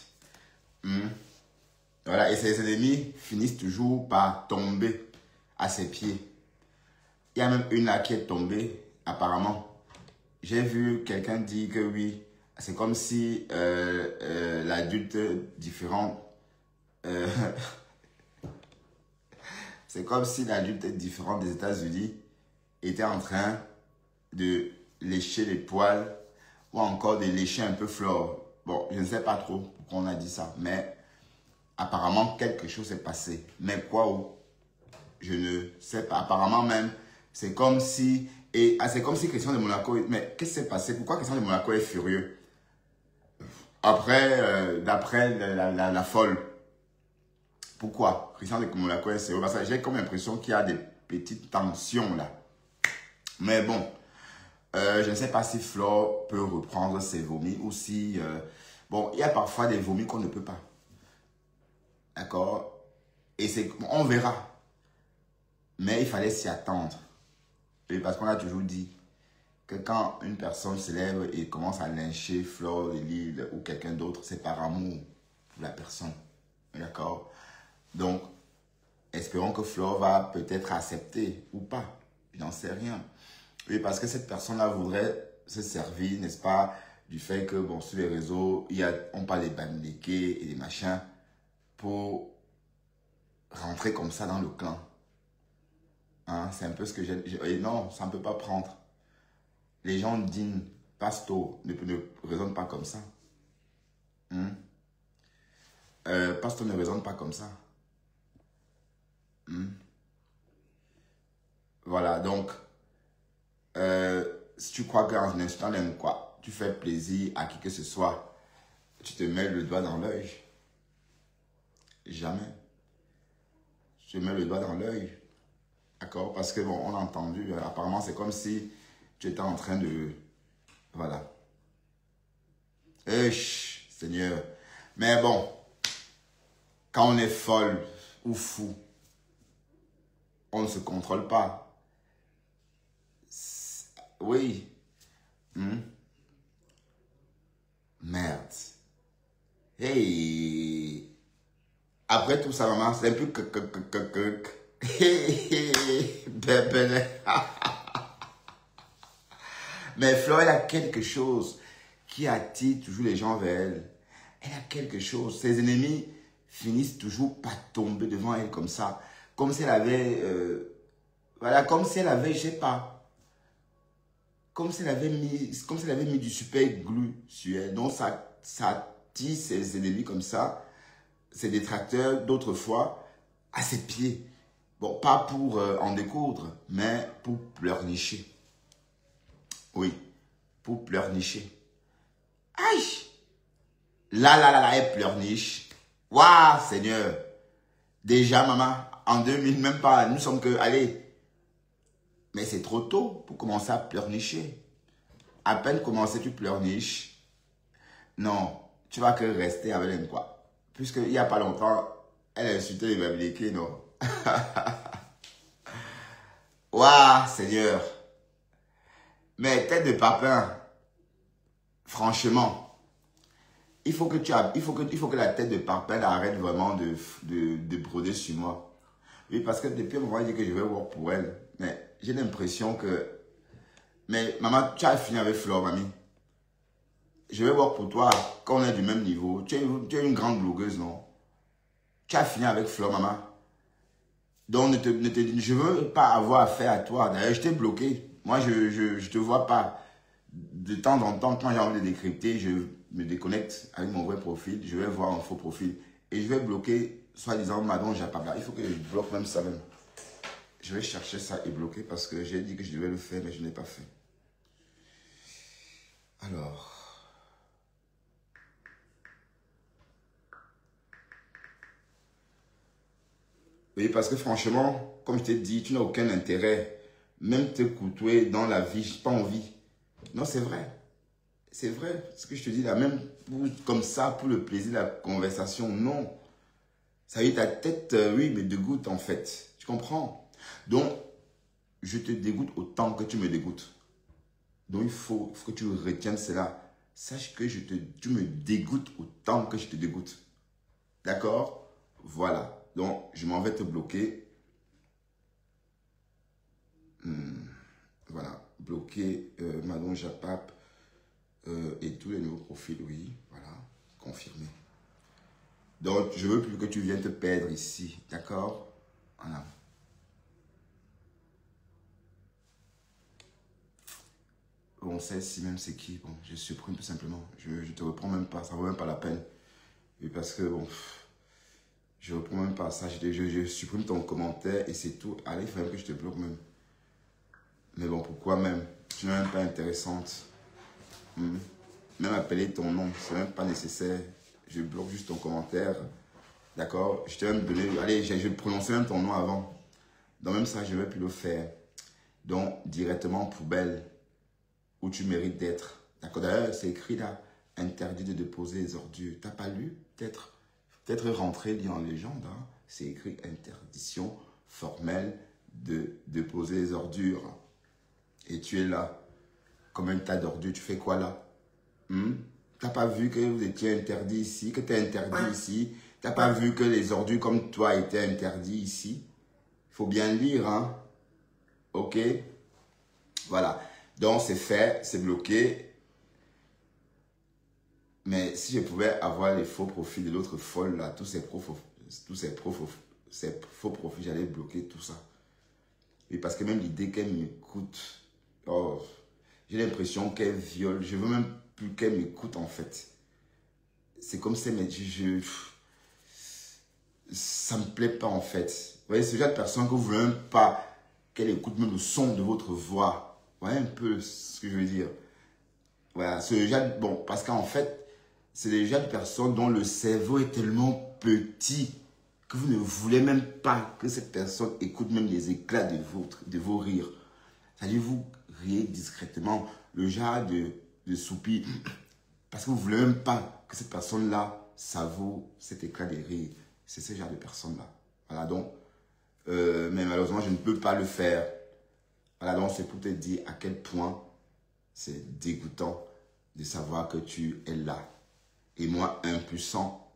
Voilà, et ses ennemis finissent toujours par tomber à ses pieds. Il y a même une là qui est tombée, apparemment. J'ai vu quelqu'un dire que oui, c'est comme si l'adulte différent... c'est comme si l'adulte différent des États-Unis était en train de lécher les poils ou encore de lécher un peu Flore. Bon, je ne sais pas trop pourquoi on a dit ça, mais apparemment quelque chose s'est passé. Mais quoi où? Je ne sais pas. Apparemment même, c'est comme si... c'est comme si Christian de Monaco... Mais qu'est-ce qui s'est passé? Pourquoi Christian de Monaco est furieux? Après, d'après la folle. Pourquoi Christian de Monaco est sérieux? Parce que j'ai comme l'impression qu'il y a des petites tensions là. Mais bon, je ne sais pas si Flore peut reprendre ses vomis ou si... bon, il y a parfois des vomis qu'on ne peut pas. D'accord? Et on verra. Mais il fallait s'y attendre. Et parce qu'on a toujours dit que quand une personne se lève et commence à lyncher Flore de Lille ou quelqu'un d'autre, c'est par amour pour la personne. D'accord? Donc, espérons que Flore va peut-être accepter ou pas. Je n'en sais rien. Oui, parce que cette personne-là voudrait se servir, n'est-ce pas, du fait que, bon, sur les réseaux, on parle des bandéqués et des machins pour rentrer comme ça dans le clan. Hein, c'est un peu ce que j'ai... Et non, ça ne peut pas prendre. Les gens dignes, Pasto, ne raisonnent pas comme ça. Pasto ne raisonne pas comme ça. Voilà, donc, si tu crois qu'en instant d'un quoi, tu fais plaisir à qui que ce soit, tu te mets le doigt dans l'œil. Jamais. Tu te mets le doigt dans l'œil. D'accord? Parce que, bon, on a entendu, apparemment, c'est comme si tu étais en train de... Voilà. Seigneur. Mais bon, quand on est folle ou fou, on ne se contrôle pas. Oui. Merde. Hey. Après tout ça, maman, c'est un peu Mais Flore, elle a quelque chose qui attire toujours les gens vers elle. Elle a quelque chose. Ses ennemis finissent toujours par tomber devant elle comme ça. Comme si elle avait... voilà, comme si elle avait, je sais pas... Comme si elle avait mis du super glue sur elle. Donc, ça attire ses ennemis comme ça. Ses détracteurs, d'autrefois, à ses pieds. Bon, pas pour en découdre, mais pour pleurnicher. Oui, pour pleurnicher. Aïe! Là, elle pleurniche. Waouh, Seigneur! Déjà, maman, en 2000, même pas, nous sommes que, allez, mais c'est trop tôt pour commencer à pleurnicher. À peine commencé, tu pleurniches. Non, tu vas que rester avec elle, quoi. Puisqu'il n'y a pas longtemps, elle a insulté les Babyloniens, non? Waouh, Seigneur! Mais tête de papin, franchement, il faut que la tête de papin arrête vraiment de broder sur moi. Oui, parce que depuis un moment, il dit que je vais voir pour elle. Mais j'ai l'impression que... Mais maman, tu as fini avec Flore, mamie. Je vais voir pour toi, quand on est du même niveau. Tu es une grande blogueuse, non? Tu as fini avec Flore, maman. Donc, je ne veux pas avoir affaire à toi. D'ailleurs, je t'ai bloqué. Moi, je ne te vois pas. De temps en temps, quand j'ai envie de décrypter, je me déconnecte avec mon vrai profil. Je vais voir un faux profil. Et je vais bloquer, soi-disant, Madon Japabla. Il faut que je bloque même ça même. Je vais chercher ça et bloquer parce que j'ai dit que je devais le faire, mais je ne l'ai pas fait. Alors... Oui, parce que franchement, comme je t'ai dit, tu n'as aucun intérêt. Même te côtoyer dans la vie, je n'ai pas envie. Non, c'est vrai. C'est vrai. Ce que je te dis là, même comme ça, pour le plaisir de la conversation, non. Ça y est, ta tête, oui, me dégoûte en fait. Tu comprends? Donc, je te dégoûte autant que tu me dégoûtes. Donc, il faut que tu retiennes cela. Sache que tu me dégoûtes autant que je te dégoûte. D'accord? Voilà. Donc, je m'en vais te bloquer. Voilà. Bloquer Madon Japap et tous les nouveaux profils. Oui, voilà. Confirmé. Donc, je veux plus que tu viennes te perdre ici. D'accord? Voilà. On sait si même c'est qui. Bon, je supprime tout simplement. Je te reprends même pas. Ça vaut même pas la peine. Et parce que, bon... Je ne reprends même pas ça, je supprime ton commentaire et c'est tout. Allez, il faut même que je te bloque même. Mais bon, pourquoi même? Tu n'es même pas intéressante. Même appeler ton nom, c'est même pas nécessaire. Je bloque juste ton commentaire. D'accord? Je t'ai même donné... Allez, je prononçais même ton nom avant. Donc même ça, je ne vais plus le faire. Donc, directement poubelle, où tu mérites d'être. D'accord? D'ailleurs, c'est écrit là, interdit de déposer les ordures. Tu n'as pas lu? Peut-être rentré dans les légendes, hein? C'est écrit interdiction formelle de déposer les ordures. Et tu es là, comme un tas d'ordures. Tu fais quoi là? T'as pas vu que vous étiez interdit ici, que tu es interdit ici? T'as pas vu que les ordures comme toi étaient interdits ici? Il faut bien lire, hein? Ok? Voilà. Donc, c'est fait, c'est bloqué. Mais si je pouvais avoir les faux profils de l'autre folle, là, tous ces faux profils, j'allais bloquer tout ça. Oui, parce que même l'idée qu'elle m'écoute, oh, j'ai l'impression qu'elle viole. Je veux même plus qu'elle m'écoute, en fait. C'est comme ça, mais ça me plaît pas, en fait. Vous voyez, ce genre de personne que vous voulez même pas qu'elle écoute même le son de votre voix. Vous voyez un peu ce que je veux dire? Voilà, ce genre, bon, parce qu'en fait, c'est le genre de personne dont le cerveau est tellement petit que vous ne voulez même pas que cette personne écoute même les éclats de vos rires. C'est-à-dire, vous riez discrètement, le genre de soupir, parce que vous ne voulez même pas que cette personne-là savoure cet éclat de rire. C'est ce genre de personne-là. Voilà, donc, mais malheureusement, je ne peux pas le faire. Voilà, donc c'est pour te dire à quel point c'est dégoûtant de savoir que tu es là. Et moi, impuissant,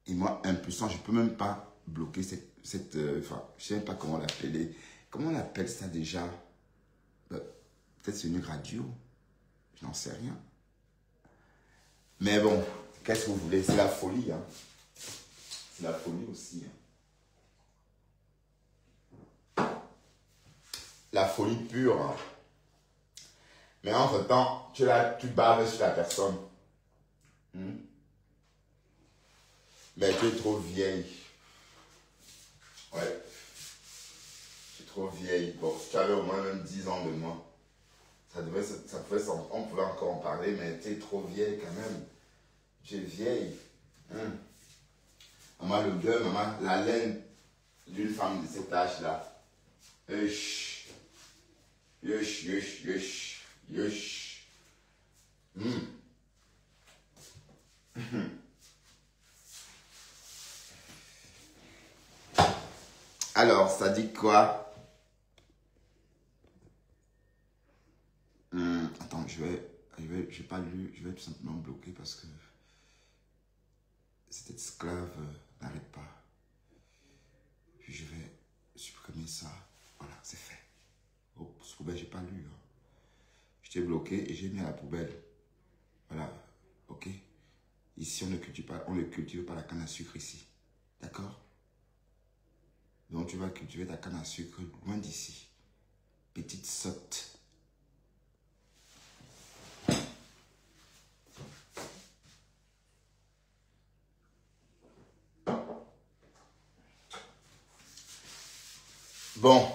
je ne peux même pas bloquer cette je ne sais même pas comment l'appeler. Comment on appelle ça déjà? Peut-être c'est une radio. Je n'en sais rien. Mais bon, qu'est-ce que vous voulez? C'est la folie. Hein. C'est la folie aussi. Hein. La folie pure. Hein. Mais entre-temps, tu baves sur la personne. Mais tu es trop vieille. Ouais. Tu es trop vieille. Bon, si tu avais au moins même 10 ans de moins, on pouvait encore en parler, mais tu es trop vieille quand même. Tu es vieille. Maman, le gueule, maman, la laine d'une femme de cet âge-là. Yush. Yush, yush, yush, yush. Alors, ça dit quoi? Attends, j'ai pas lu, je vais tout simplement bloquer parce que cet esclave n'arrête pas. Puis je vais supprimer ça. Voilà, c'est fait. Oh, ce poubelle, j'ai pas lu. Hein. Je t'ai bloqué et j'ai mis à la poubelle. Voilà, ok. Ici, on ne cultive pas la canne à sucre ici. D'accord? Donc, tu vas cultiver ta canne à sucre loin d'ici. Petite sotte. Bon,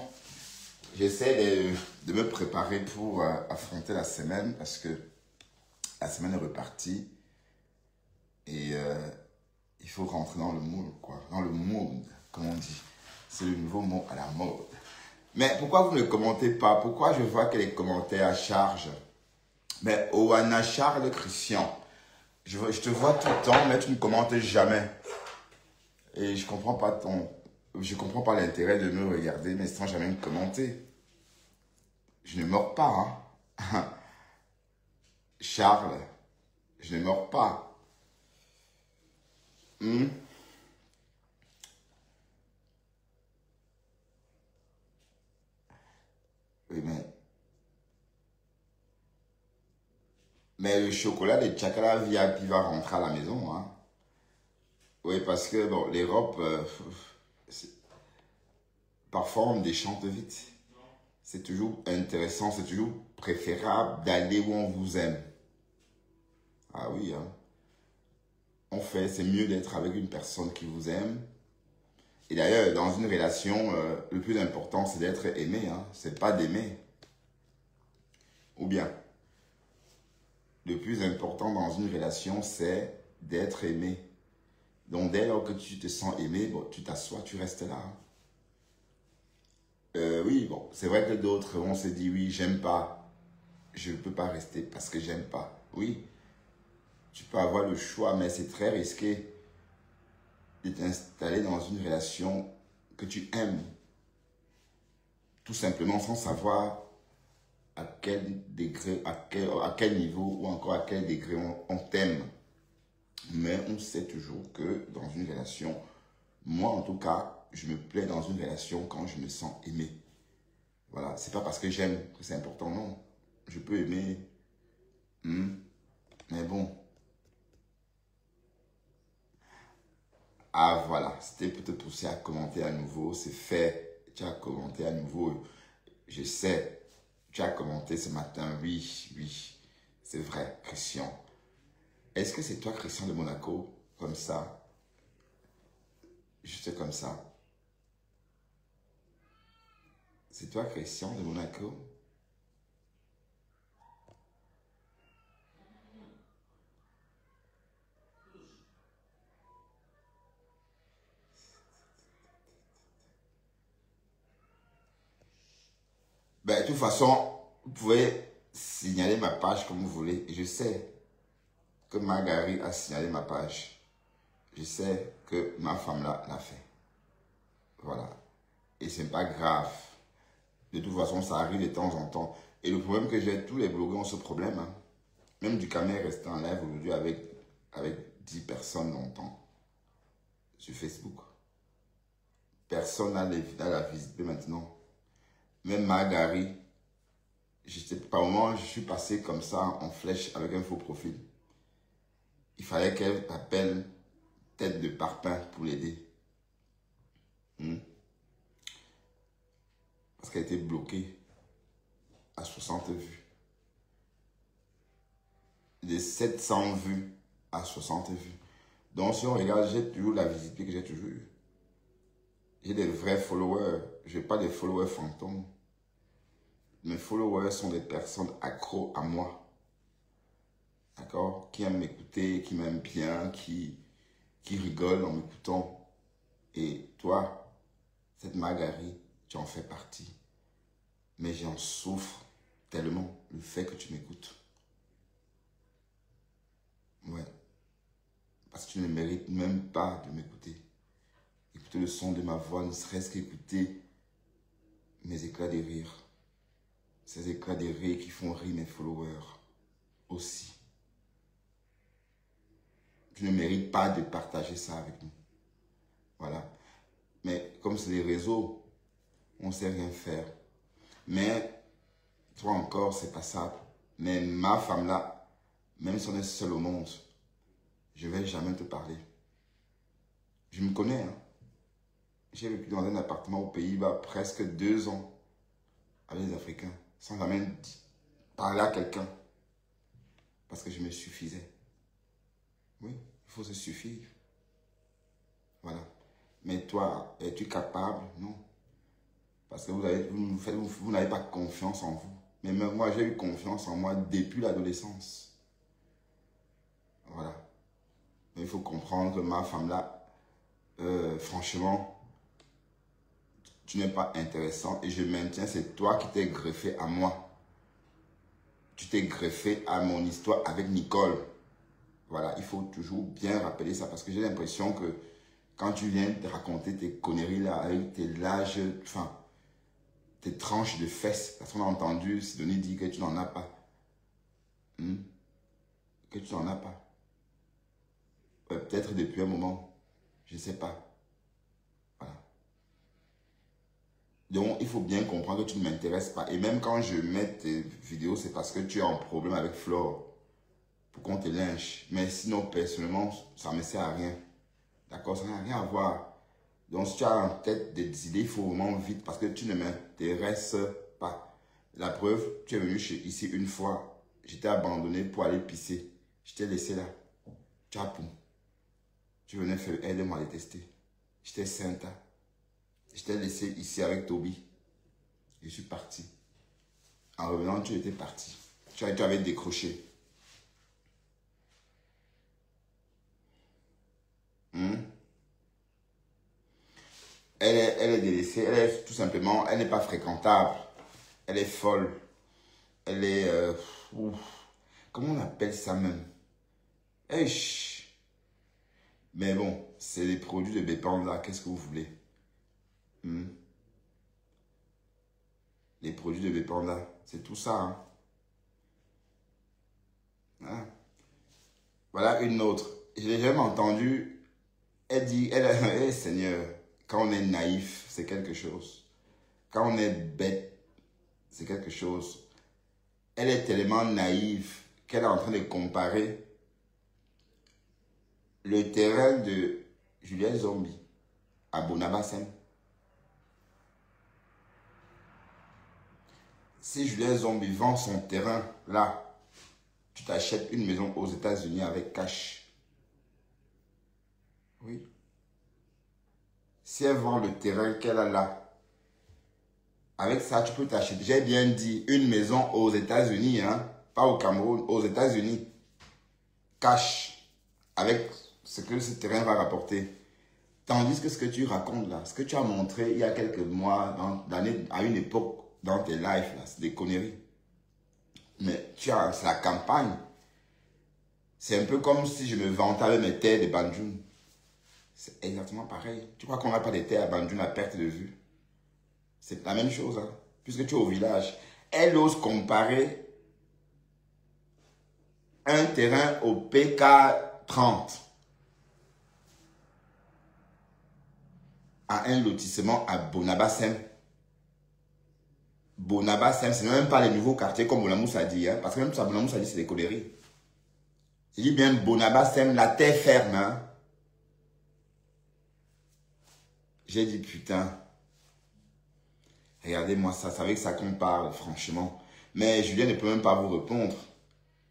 j'essaie de me préparer pour affronter la semaine parce que la semaine est repartie et il faut rentrer dans le mood, quoi. Dans le mood, comme on dit. C'est le nouveau mot à la mode. Mais pourquoi vous ne commentez pas? Pourquoi je vois que les commentaires chargent? Mais Oana Charles Christian, je te vois tout le temps, mais tu ne commentes jamais. Et je comprends pas l'intérêt de me regarder, mais sans jamais me commenter. Je ne mords pas, hein. Charles, je ne mords pas. Oui, mais le chocolat de Chakra VIP va rentrer à la maison, hein. Oui, parce que bon, l'Europe, parfois on déchante vite. C'est toujours intéressant, c'est toujours préférable d'aller où on vous aime. Ah oui, hein. C'est mieux d'être avec une personne qui vous aime. Et d'ailleurs, dans une relation, le plus important, c'est d'être aimé, hein. C'est pas d'aimer. Ou bien, le plus important dans une relation, c'est d'être aimé. Donc, dès lors que tu te sens aimé, bon, tu t'assois, tu restes là. Oui, bon, c'est vrai que d'autres vont se dire, oui, j'aime pas. Je ne peux pas rester parce que j'aime pas. Oui, tu peux avoir le choix, mais c'est très risqué de t'installer dans une relation que tu aimes. Tout simplement sans savoir à quel degré, à quel niveau ou encore à quel degré on t'aime. Mais on sait toujours que dans une relation, moi en tout cas, je me plais dans une relation quand je me sens aimé. Voilà, c'est pas parce que j'aime que c'est important, non. Je peux aimer, mais bon. Ah voilà, c'était pour te pousser à commenter à nouveau, c'est fait. Tu as commenté à nouveau, je sais. Tu as commenté ce matin, oui, oui, c'est vrai, Christian. Est-ce que c'est toi, Christian de Monaco, comme ça, juste comme ça? C'est toi, Christian de Monaco? Ben, de toute façon, vous pouvez signaler ma page comme vous voulez. Je sais que Marguerite a signalé ma page. Je sais que ma femme l'a fait. Voilà. Et c'est pas grave. De toute façon, ça arrive de temps en temps. Et le problème que j'ai, tous les blogueurs ont ce problème. Hein. Même du Camer resté en live aujourd'hui avec 10 personnes longtemps sur Facebook. Personne n'a la visiter maintenant. Même Marguerite, par moment, je suis passé comme ça en flèche avec un faux profil. Il fallait qu'elle appelle Tête de Parpaing pour l'aider. Parce qu'elle était bloquée à 60 vues. De 700 vues à 60 vues. Donc si on regarde, j'ai toujours la visibilité que j'ai toujours eue. J'ai des vrais followers. Je n'ai pas des followers fantômes. Mes followers sont des personnes accros à moi. D'accord? Qui aiment m'écouter, qui m'aiment bien, qui rigolent en m'écoutant. Et toi, cette Marguerite, tu en fais partie. Mais j'en souffre tellement, le fait que tu m'écoutes. Ouais. Parce que tu ne mérites même pas de m'écouter. Écouter le son de ma voix, ne serait-ce qu'écouter mes éclats de rire. Ces éclats de rire qui font rire mes followers aussi. Tu ne mérites pas de partager ça avec nous. Voilà. Mais comme c'est les réseaux, on ne sait rien faire. Mais, toi encore, c'est pas ça. Mais ma femme là, même si on est seul au monde, je ne vais jamais te parler. Je me connais. Hein. J'ai vécu dans un appartement aux Pays-Bas presque 2 ans avec les Africains, sans jamais parler à quelqu'un. Parce que je me suffisais. Oui, il faut se suffire. Voilà. Mais toi, es-tu capable? Non. Parce que vous n'avez pas confiance en vous. Mais même moi, j'ai eu confiance en moi depuis l'adolescence. Voilà. Mais il faut comprendre que ma femme là, franchement, tu n'es pas intéressant. Et je maintiens, c'est toi qui t'es greffé à moi. Tu t'es greffé à mon histoire avec Nicole. Voilà, il faut toujours bien rappeler ça. Parce que j'ai l'impression que quand tu viens de raconter tes conneries là, avec tes larges, enfin, tes tranches de fesses, parce qu'on a entendu Sidonie dire que tu n'en as pas. Que tu n'en as pas. Peut-être depuis un moment. Je ne sais pas. Voilà. Donc, il faut bien comprendre que tu ne m'intéresses pas. Et même quand je mets tes vidéos, c'est parce que tu as un problème avec Flore. Pour qu'on te lynche. Mais sinon, personnellement, ça ne me sert à rien. D'accord? Ça n'a rien à voir. Donc, si tu as en tête des idées, il faut vraiment vite parce que tu ne m'intéresses pas. La preuve, tu es venu ici une fois. J'étais abandonné pour aller pisser. Je t'ai laissé là. Tchapou. Tu venais faire aide-moi à les tester. J'étais sainte. Je t'ai laissé ici avec Toby. Je suis parti. En revenant, tu étais parti. Tu avais décroché. Elle est délaissée, elle est tout simplement, elle n'est pas fréquentable. Elle est folle. Elle est... comment on appelle ça même? Mais bon, c'est les produits de Bépanda, qu'est-ce que vous voulez? les produits de Bepanda. C'est tout ça. Hein. Hein? Voilà une autre. Je l'ai jamais entendue. Elle dit, hey, Seigneur, quand on est naïf, c'est quelque chose. Quand on est bête, c'est quelque chose. Elle est tellement naïve qu'elle est en train de comparer le terrain de Julien Zombie à Bonabassem. Si Julien Zombie vend son terrain là, tu t'achètes une maison aux États-Unis avec cash. Oui. Si elle vend le terrain qu'elle a là, avec ça, tu peux t'acheter, j'ai bien dit, une maison aux États-Unis, hein, pas au Cameroun, aux États-Unis. Cash. Avec ce que ce terrain va rapporter. Tandis que ce que tu racontes là, ce que tu as montré il y a quelques mois, à une époque dans tes lives, là, c'est des conneries. Mais c'est la campagne. C'est un peu comme si je me vantais avec mes terres de Banjoun. C'est exactement pareil. Tu crois qu'on n'a pas de terres à Banjoun à perte de vue? C'est la même chose, hein, puisque tu es au village. Elle ose comparer un terrain au PK 30 à un lotissement à Bonabassem. Bonabassem, ce n'est même pas les nouveaux quartiers comme Bonamoussa dit, hein, parce que même ça, Bonamoussa dit, c'est des conneries. Je dis bien Bonabassem, la terre ferme. Hein. J'ai dit putain. Regardez-moi ça, c'est avec ça qu'on parle, franchement. Mais Julien ne peut même pas vous répondre.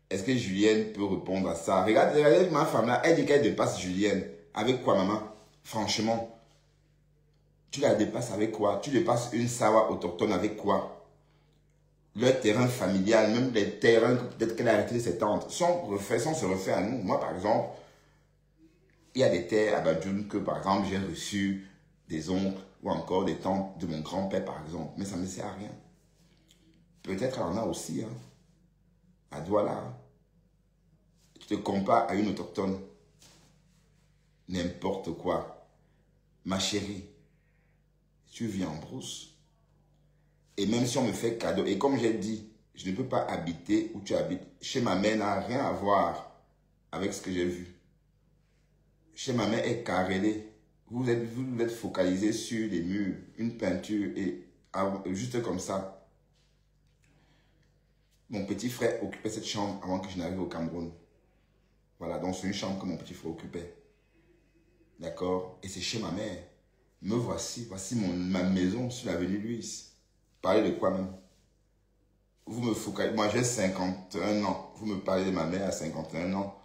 Est-ce que Julienne peut répondre à ça? Regardez ma femme là, elle dit qu'elle dépasse Julienne. Avec quoi, maman? Franchement. Tu la dépasses avec quoi? Tu dépasses une Sawa autochtone avec quoi? Le terrain familial, même les terrains que peut-être qu'elle a arrêté de s'étendre, sont se refait à nous. Moi, par exemple, il y a des terres à Badjoun que, par exemple, j'ai reçu des oncles ou encore des tantes de mon grand-père, par exemple. Mais ça ne me sert à rien. Peut-être elle en a aussi, hein. À Douala. Hein. Tu te compares à une autochtone. N'importe quoi. Ma chérie, tu vis en brousse. Et même si on me fait cadeau, et comme j'ai dit, je ne peux pas habiter où tu habites. Chez ma mère n'a rien à voir avec ce que j'ai vu. Chez ma mère est carrelée. Vous êtes focalisé sur les murs, une peinture, et juste comme ça. Mon petit frère occupait cette chambre avant que je n'arrive au Cameroun. Voilà, donc c'est une chambre que mon petit frère occupait. D'accord? Et c'est chez ma mère. Me voici, ma maison sur l'avenue Louis. Parlez de quoi même? Vous me focalisez, moi j'ai 51 ans. Vous me parlez de ma mère à 51 ans.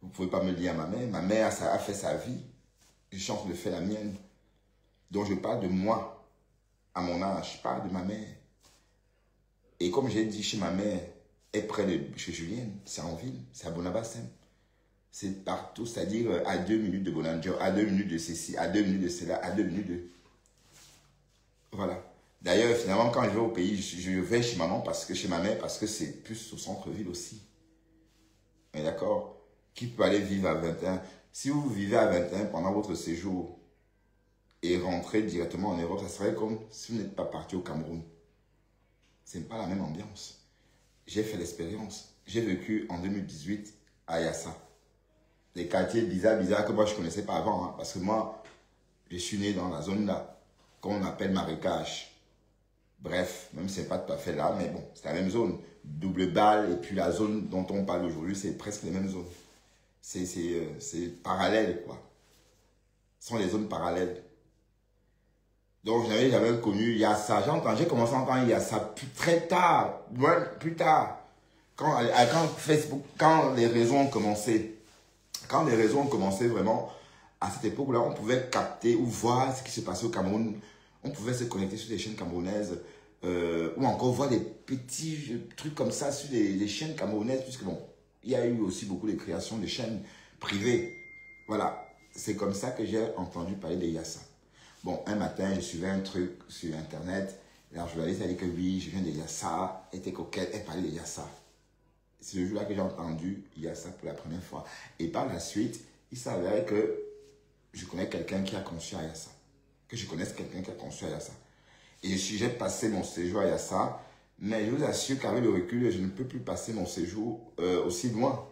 Vous ne pouvez pas me lier à ma mère. Ma mère a fait sa vie. J'ai chance de faire la mienne. Donc je parle de moi, à mon âge. Je parle de ma mère. Et comme j'ai dit, chez ma mère, est près de chez Julienne, c'est en ville, c'est à Bonabassem. C'est partout, c'est-à-dire à 2 minutes de Bonanjo, à 2 minutes de ceci, à 2 minutes de cela, à 2 minutes de... Voilà. D'ailleurs, finalement, quand je vais au pays, je vais chez maman, chez ma mère, parce que c'est plus au centre-ville aussi. Mais d'accord? Qui peut aller vivre à 21? Si vous vivez à 21 pendant votre séjour et rentrer directement en Europe, ça serait comme si vous n'êtes pas parti au Cameroun. Ce n'est pas la même ambiance. J'ai fait l'expérience. J'ai vécu en 2018 à Yassa. Des quartiers bizarres que moi je ne connaissais pas avant. Hein, parce que moi, je suis né dans la zone là, qu'on appelle marécage. Bref, même si ce n'est pas tout à fait là, mais bon, c'est la même zone. Double balle, et puis la zone dont on parle aujourd'hui, c'est presque les mêmes zones. C'est parallèle, quoi. Ce sont des zones parallèles. Donc, je n'avais jamais connu Yassa. J'ai commencé à entendre Yassa très tard, plus tard. Quand Facebook, quand les réseaux ont commencé vraiment, à cette époque-là, on pouvait capter ou voir ce qui se passait au Cameroun. On pouvait se connecter sur des chaînes camerounaises ou encore voir des petits trucs comme ça sur des chaînes camerounaises, puisque bon, il y a eu aussi beaucoup de créations de chaînes privées. Voilà, c'est comme ça que j'ai entendu parler de Yassa. Bon, un matin, je suivais un truc sur Internet. La journaliste a dit que oui, je viens de Yassa. Elle était coquette, elle parlait de Yassa. C'est le jour-là que j'ai entendu Yassa pour la première fois. Et par la suite, il s'avérait que je connais quelqu'un qui a conçu à Yassa. Que je connaisse quelqu'un qui a conçu à Yassa. Et j'ai passé mon séjour à Yassa. Mais je vous assure qu'avec le recul, je ne peux plus passer mon séjour aussi loin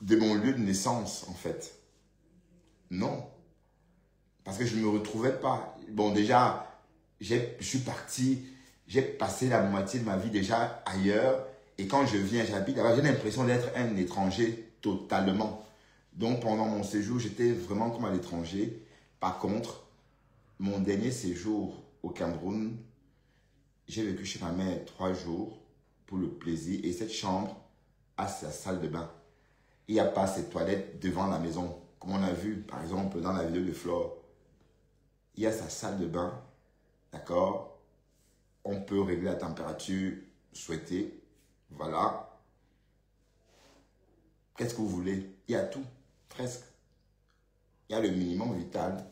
de mon lieu de naissance, en fait. Non. Parce que je ne me retrouvais pas. Bon, déjà, je suis parti, j'ai passé la moitié de ma vie déjà ailleurs. Et quand je viens, j'habite là-bas, j'ai l'impression d'être un étranger totalement. Donc, pendant mon séjour, j'étais vraiment comme un étranger. Par contre, mon dernier séjour au Cameroun, j'ai vécu chez ma mère 3 jours pour le plaisir. Et cette chambre a sa salle de bain. Il n'y a pas ces toilettes devant la maison. Comme on a vu, par exemple, dans la vidéo de Flore. Il y a sa salle de bain. D'accord? On peut régler la température souhaitée. Voilà. Qu'est-ce que vous voulez? Il y a tout. Presque. Il y a le minimum vital.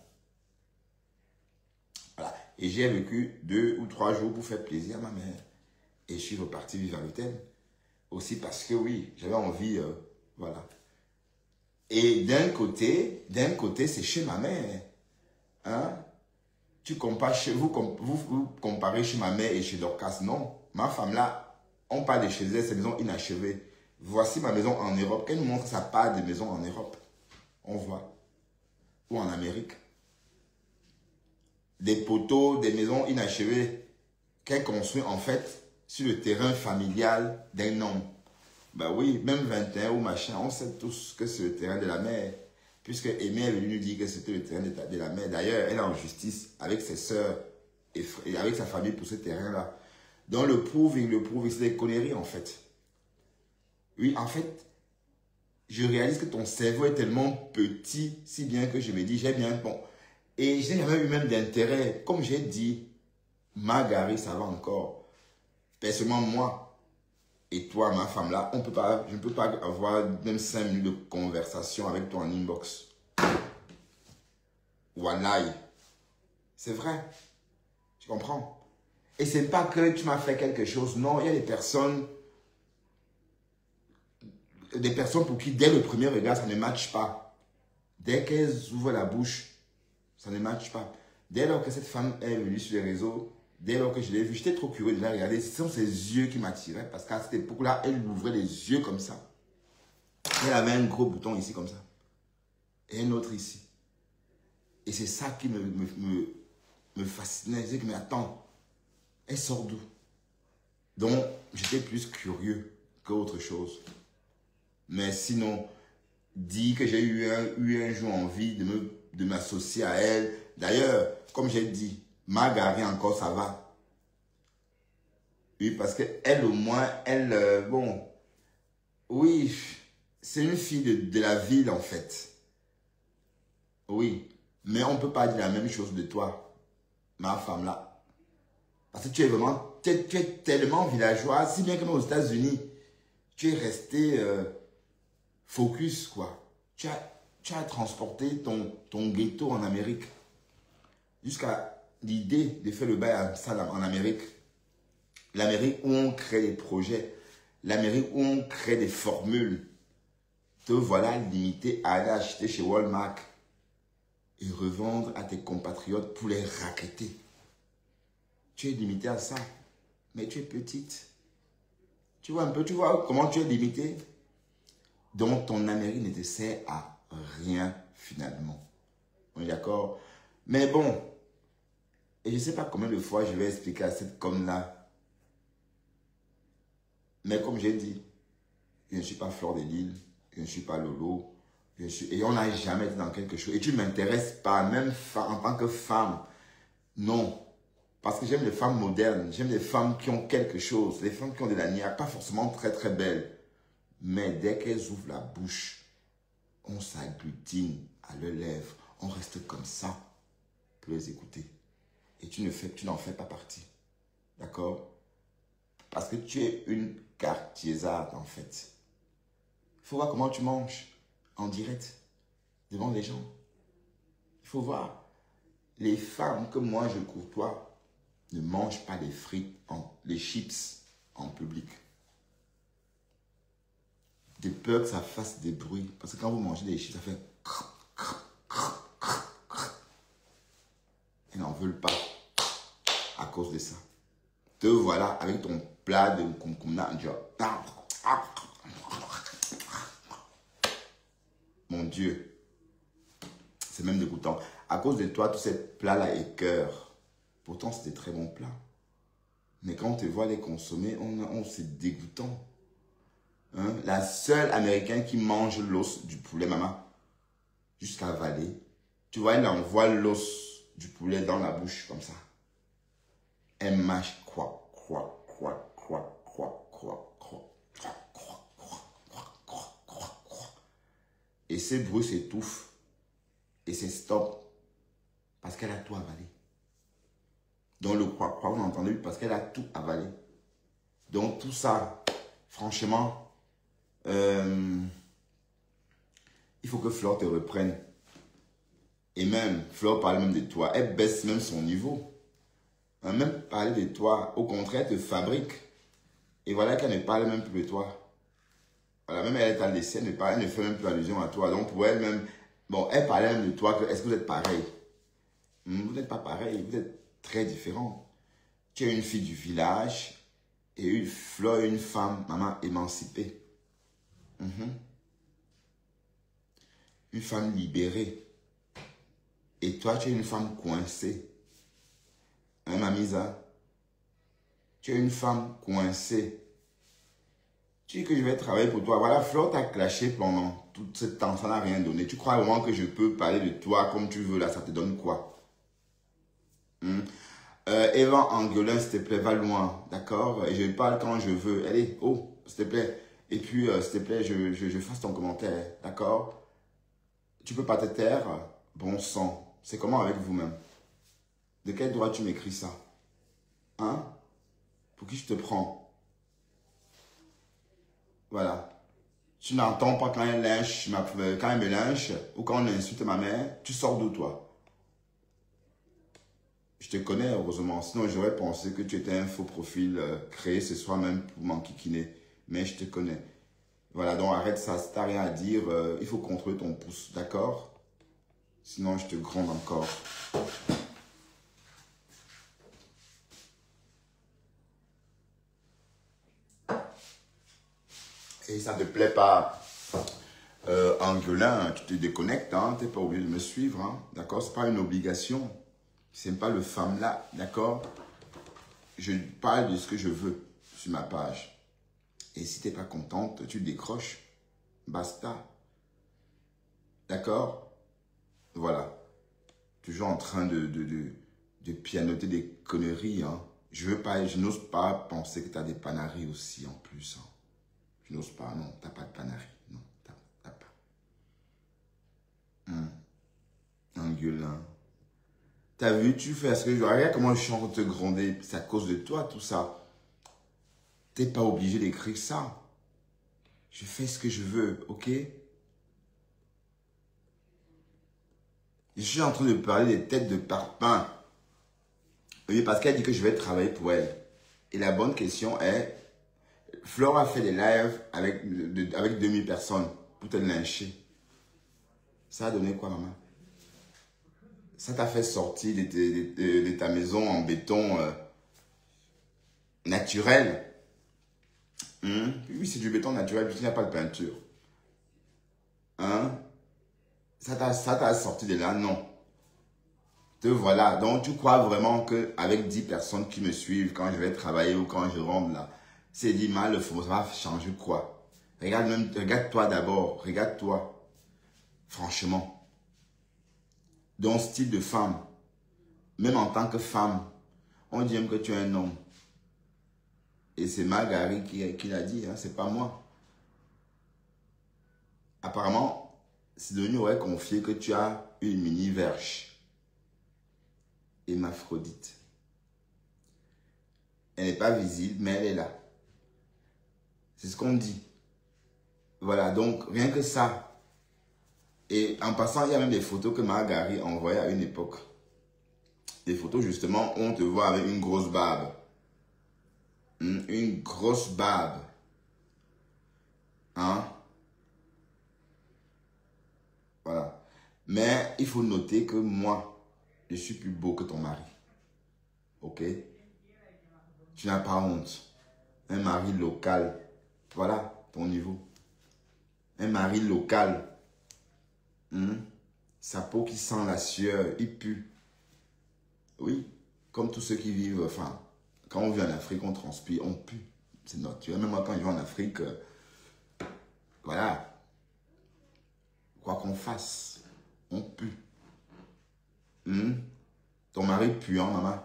Voilà. Et j'ai vécu 2 ou 3 jours pour faire plaisir à ma mère. Et je suis reparti vivre à l'hôtel. Aussi parce que oui, j'avais envie, voilà. Et d'un côté, c'est chez ma mère. Hein? Tu compares vous comparez chez ma mère et chez Dorcas. Non. Ma femme là, on parle de chez elle, c'est une maison inachevée. Voici ma maison en Europe. Qu'elle nous montre sa part de maison en Europe. On voit. Ou en Amérique. Des poteaux, des maisons inachevées qu'elle construit en fait sur le terrain familial d'un homme. Ben oui, même 21 ou machin, on sait tous que c'est le terrain de la mère. Puisque Aimé est venu nous dire que c'était le terrain de la mère. D'ailleurs, elle est en justice avec ses sœurs et avec sa famille pour ce terrain-là. Donc le proving, c'est des conneries en fait. Oui, en fait, je réalise que ton cerveau est tellement petit, si bien que je me dis, j'ai bien, bon. Et je n'ai jamais eu même d'intérêt. Comme j'ai dit, Marguerite, ça va encore. Personnellement, moi et toi, ma femme là, je ne peux pas avoir même 5 minutes de conversation avec toi en inbox. Wallahi. C'est vrai. Tu comprends? Et c'est pas que tu m'as fait quelque chose. Non, il y a des personnes pour qui, dès le premier regard, ça ne matche pas. Dès qu'elles ouvrent la bouche, ça ne matche pas. Dès lors que cette femme est venue sur les réseaux, dès lors que je l'ai vue, j'étais trop curieux de la regarder. Ce sont ses yeux qui m'attiraient. Parce qu'à cette époque-là, elle ouvrait les yeux comme ça. Elle avait un gros bouton ici comme ça. Et un autre ici. Et c'est ça qui me fascinait. Je disais que, mais attends, elle sort d'où? Donc, j'étais plus curieux qu'autre chose. Mais sinon, dit que j'ai eu un jour envie de m'associer à elle. D'ailleurs, comme j'ai dit, Marguerite encore, ça va. Oui, parce qu'elle, au moins, elle, bon, oui, c'est une fille de la ville, en fait. Oui, mais on ne peut pas dire la même chose de toi, ma femme là. Parce que tu es vraiment, tu es tellement villageoise, si bien que même aux États-Unis, tu es resté focus, quoi. Tu as transporté ton ghetto en Amérique. Jusqu'à l'idée de faire le bail en Amérique. L'Amérique où on crée des projets. L'Amérique où on crée des formules. Te voilà limité à aller acheter chez Walmart et revendre à tes compatriotes pour les racketter. Tu es limité à ça. Mais tu es petite. Tu vois un peu, tu vois comment tu es limité? Donc ton Amérique ne te sert à rien finalement. On est d'accord? Mais bon, et je ne sais pas combien de fois je vais expliquer à cette com-là. Mais comme j'ai dit, je ne suis pas Fleur de Lille, je ne suis pas Lolo, et on n'a jamais été dans quelque chose. Et tu ne m'intéresses pas, même en tant que femme. Non. Parce que j'aime les femmes modernes, j'aime les femmes qui ont quelque chose, les femmes qui ont de la niaque, pas forcément très très belles. Mais dès qu'elles ouvrent la bouche, on s'agglutine à leurs lèvres, on reste comme ça pour les écouter. Et tu n'en fais pas partie. D'accord? Parce que tu es une quartiersarde en fait. Il faut voir comment tu manges en direct, devant les gens. Il faut voir. Les femmes que moi je courtois ne mangent pas les frites, les chips en public. De peur que ça fasse des bruits. Parce que quand vous mangez des chips, ça fait... Elles n'en veulent pas. à cause de ça. Te voilà avec ton plat de kumkumna. Mon Dieu. C'est même dégoûtant. À cause de toi, tous ces plats-là écœurent. Pourtant, c'est des très bons plats. Mais quand on te voit les consommer, c'est dégoûtant. Hein? La seule américaine qui mange l'os du poulet, maman, jusqu'à avaler, tu vois, elle envoie l'os du poulet dans la bouche comme ça. Elle mâche quoi. Et ces bruits s'étouffent. Et c'est stop. Parce qu'elle a tout avalé. Donc le quoi, on a entendu parce qu'elle a tout avalé. Donc tout ça, franchement, il faut que Flore te reprenne. Et même, Flore parle même de toi. Elle baisse même son niveau. Même parler de toi, au contraire, elle te fabrique. Et voilà qu'elle ne parle même plus de toi. Voilà, même elle est à l'essai, elle ne fait même plus allusion à toi. Donc pour elle-même, bon, elle parlait même de toi. Est-ce que vous êtes pareil? Vous n'êtes pas pareil, vous êtes très différents. Tu es une fille du village et une Flore, une femme, maman, émancipée. Une femme libérée. Et toi, tu es une femme coincée. Hein, Mamisa? Tu es une femme coincée. Tu dis que je vais travailler pour toi. Voilà, Flore t'a clashé pendant tout ce temps. Ça n'a rien donné. Tu crois vraiment que je peux parler de toi comme tu veux là? Ça te donne quoi? Eva Anguelin, s'il te plaît, va loin. D'accord? Et je parle quand je veux. Allez, oh, s'il te plaît. Et puis, s'il te plaît, je fasse ton commentaire. D'accord? Tu peux pas te taire? Bon sang. C'est comment avec vous-même? De quel droit tu m'écris ça? Hein? Pour qui je te prends? Voilà. Tu n'entends pas quand elle lynche, quand elle me lynche, ou quand on insulte ma mère, tu sors d'où toi? Je te connais heureusement, sinon j'aurais pensé que tu étais un faux profil créé ce soir même pour m'enquiquiner. Mais je te connais. Voilà, donc arrête ça, si t'as rien à dire, il faut contrôler ton pouce, d'accord? Sinon je te gronde encore. Et ça ne te plaît pas, Anguelin, tu te déconnectes, hein, tu n'es pas obligé de me suivre, hein, d'accord? Ce n'est pas une obligation. Ce n'est pas le femme là, d'accord? Je parle de ce que je veux sur ma page. Et si tu n'es pas contente, tu décroches. Basta. D'accord? Voilà. Toujours en train de pianoter des conneries, hein. Je n'ose pas penser que tu as des panaries aussi en plus, hein. Je n'ose pas, non, tu n'as pas de panarie. Non, tu n'as pas. Anguelin. T'as vu, tu fais ce que je... Regarde comment je suis en train de te gronder. C'est à cause de toi, tout ça. T'es pas obligé d'écrire ça. Je fais ce que je veux, ok? Je suis en train de parler des têtes de parpaing. Oui, parce qu'elle dit que je vais travailler pour elle. Et la bonne question est... Flore a fait des lives avec 2000 personnes pour te lyncher. Ça a donné quoi, maman? Ça t'a fait sortir de ta maison en béton naturel. Oui, c'est du béton naturel, puisqu'il n'y a pas de peinture. Hein? Ça t'a sorti de là? Non. Te voilà. Donc, tu crois vraiment qu'avec 10 personnes qui me suivent quand je vais travailler ou quand je rentre là, c'est dit mal, le fond, ça va changer quoi? Regarde-toi d'abord. Regarde-toi. Franchement. Ton style de femme, même en tant que femme, on dit même que tu es un homme. Et c'est Marguerite qui l'a dit, hein, c'est pas moi. Apparemment, Sidonie aurait confié que tu as une mini-verge. Hémaphrodite. Elle n'est pas visible, mais elle est là. C'est ce qu'on dit. Voilà, donc rien que ça. Et en passant, il y a même des photos que Marguerite a envoyées à une époque. Des photos justement où on te voit avec une grosse barbe. Une grosse barbe. Hein? Voilà. Mais il faut noter que moi, je suis plus beau que ton mari. Ok? Tu n'as pas honte. Un mari local. Voilà ton niveau. Un mari local. Sa peau qui sent la sueur, il pue. Oui, comme tous ceux qui vivent, enfin, quand on vit en Afrique, on transpire, on pue. C'est naturel. Même moi, quand je vais en Afrique, voilà. Quoi qu'on fasse, on pue. Ton mari puant, maman.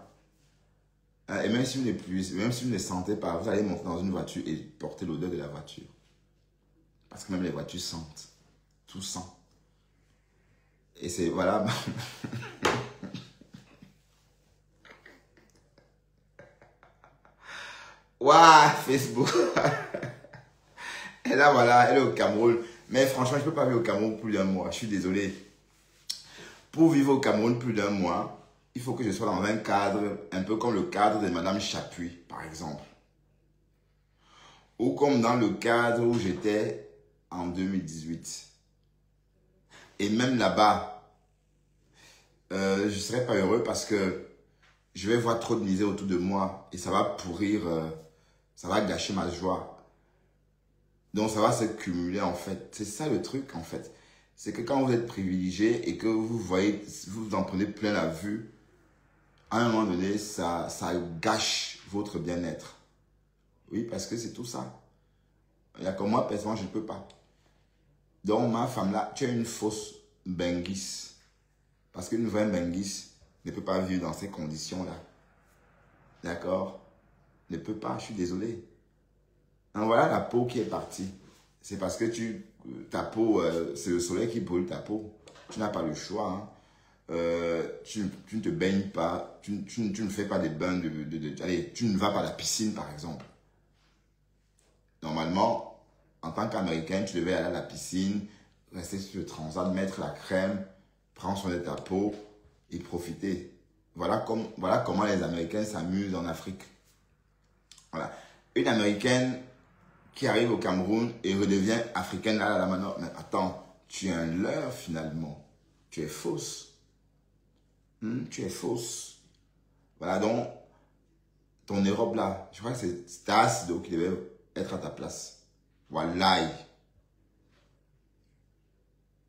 Et même si vous ne sentez pas, vous allez monter dans une voiture et porter l'odeur de la voiture. Parce que même les voitures sentent. Tout sent. Et c'est, voilà. Waouh, Facebook. Et là, voilà, elle est au Cameroun. Mais franchement, je ne peux pas vivre au Cameroun plus d'un mois. Je suis désolé. Pour vivre au Cameroun plus d'un mois, il faut que je sois dans un cadre, un peu comme le cadre de Madame Chapuis, par exemple. Ou comme dans le cadre où j'étais en 2018. Et même là-bas, je ne serais pas heureux parce que je vais voir trop de misère autour de moi et ça va pourrir, ça va gâcher ma joie. Donc ça va se cumuler en fait. C'est ça le truc en fait. C'est que quand vous êtes privilégié et que vous voyez, vous en prenez plein la vue, à un moment donné, ça gâche votre bien-être. Oui, parce que c'est tout ça. Il y a comme moi, personnellement, je ne peux pas. Donc ma femme là, tu as une fausse benguisse. Parce qu'une vraie benguisse ne peut pas vivre dans ces conditions-là. D'accord? Ne peut pas, je suis désolé. Donc voilà la peau qui est partie. C'est parce que ta peau, c'est le soleil qui brûle ta peau. Tu n'as pas le choix. Hein. Tu ne te baignes pas. Tu ne fais pas des bains allez, tu ne vas pas à la piscine, par exemple. Normalement, en tant qu'Américain, tu devais aller à la piscine, rester sur le transat, mettre la crème, prendre soin de ta peau et profiter. Voilà comment les Américains s'amusent en Afrique. Voilà. Une Américaine qui arrive au Cameroun et redevient africaine là, maintenant. Mais attends, tu es un leurre finalement. Tu es fausse. Tu es fausse. Voilà donc, ton Europe là, je crois que c'est Stas qui devait être à ta place. Voilà.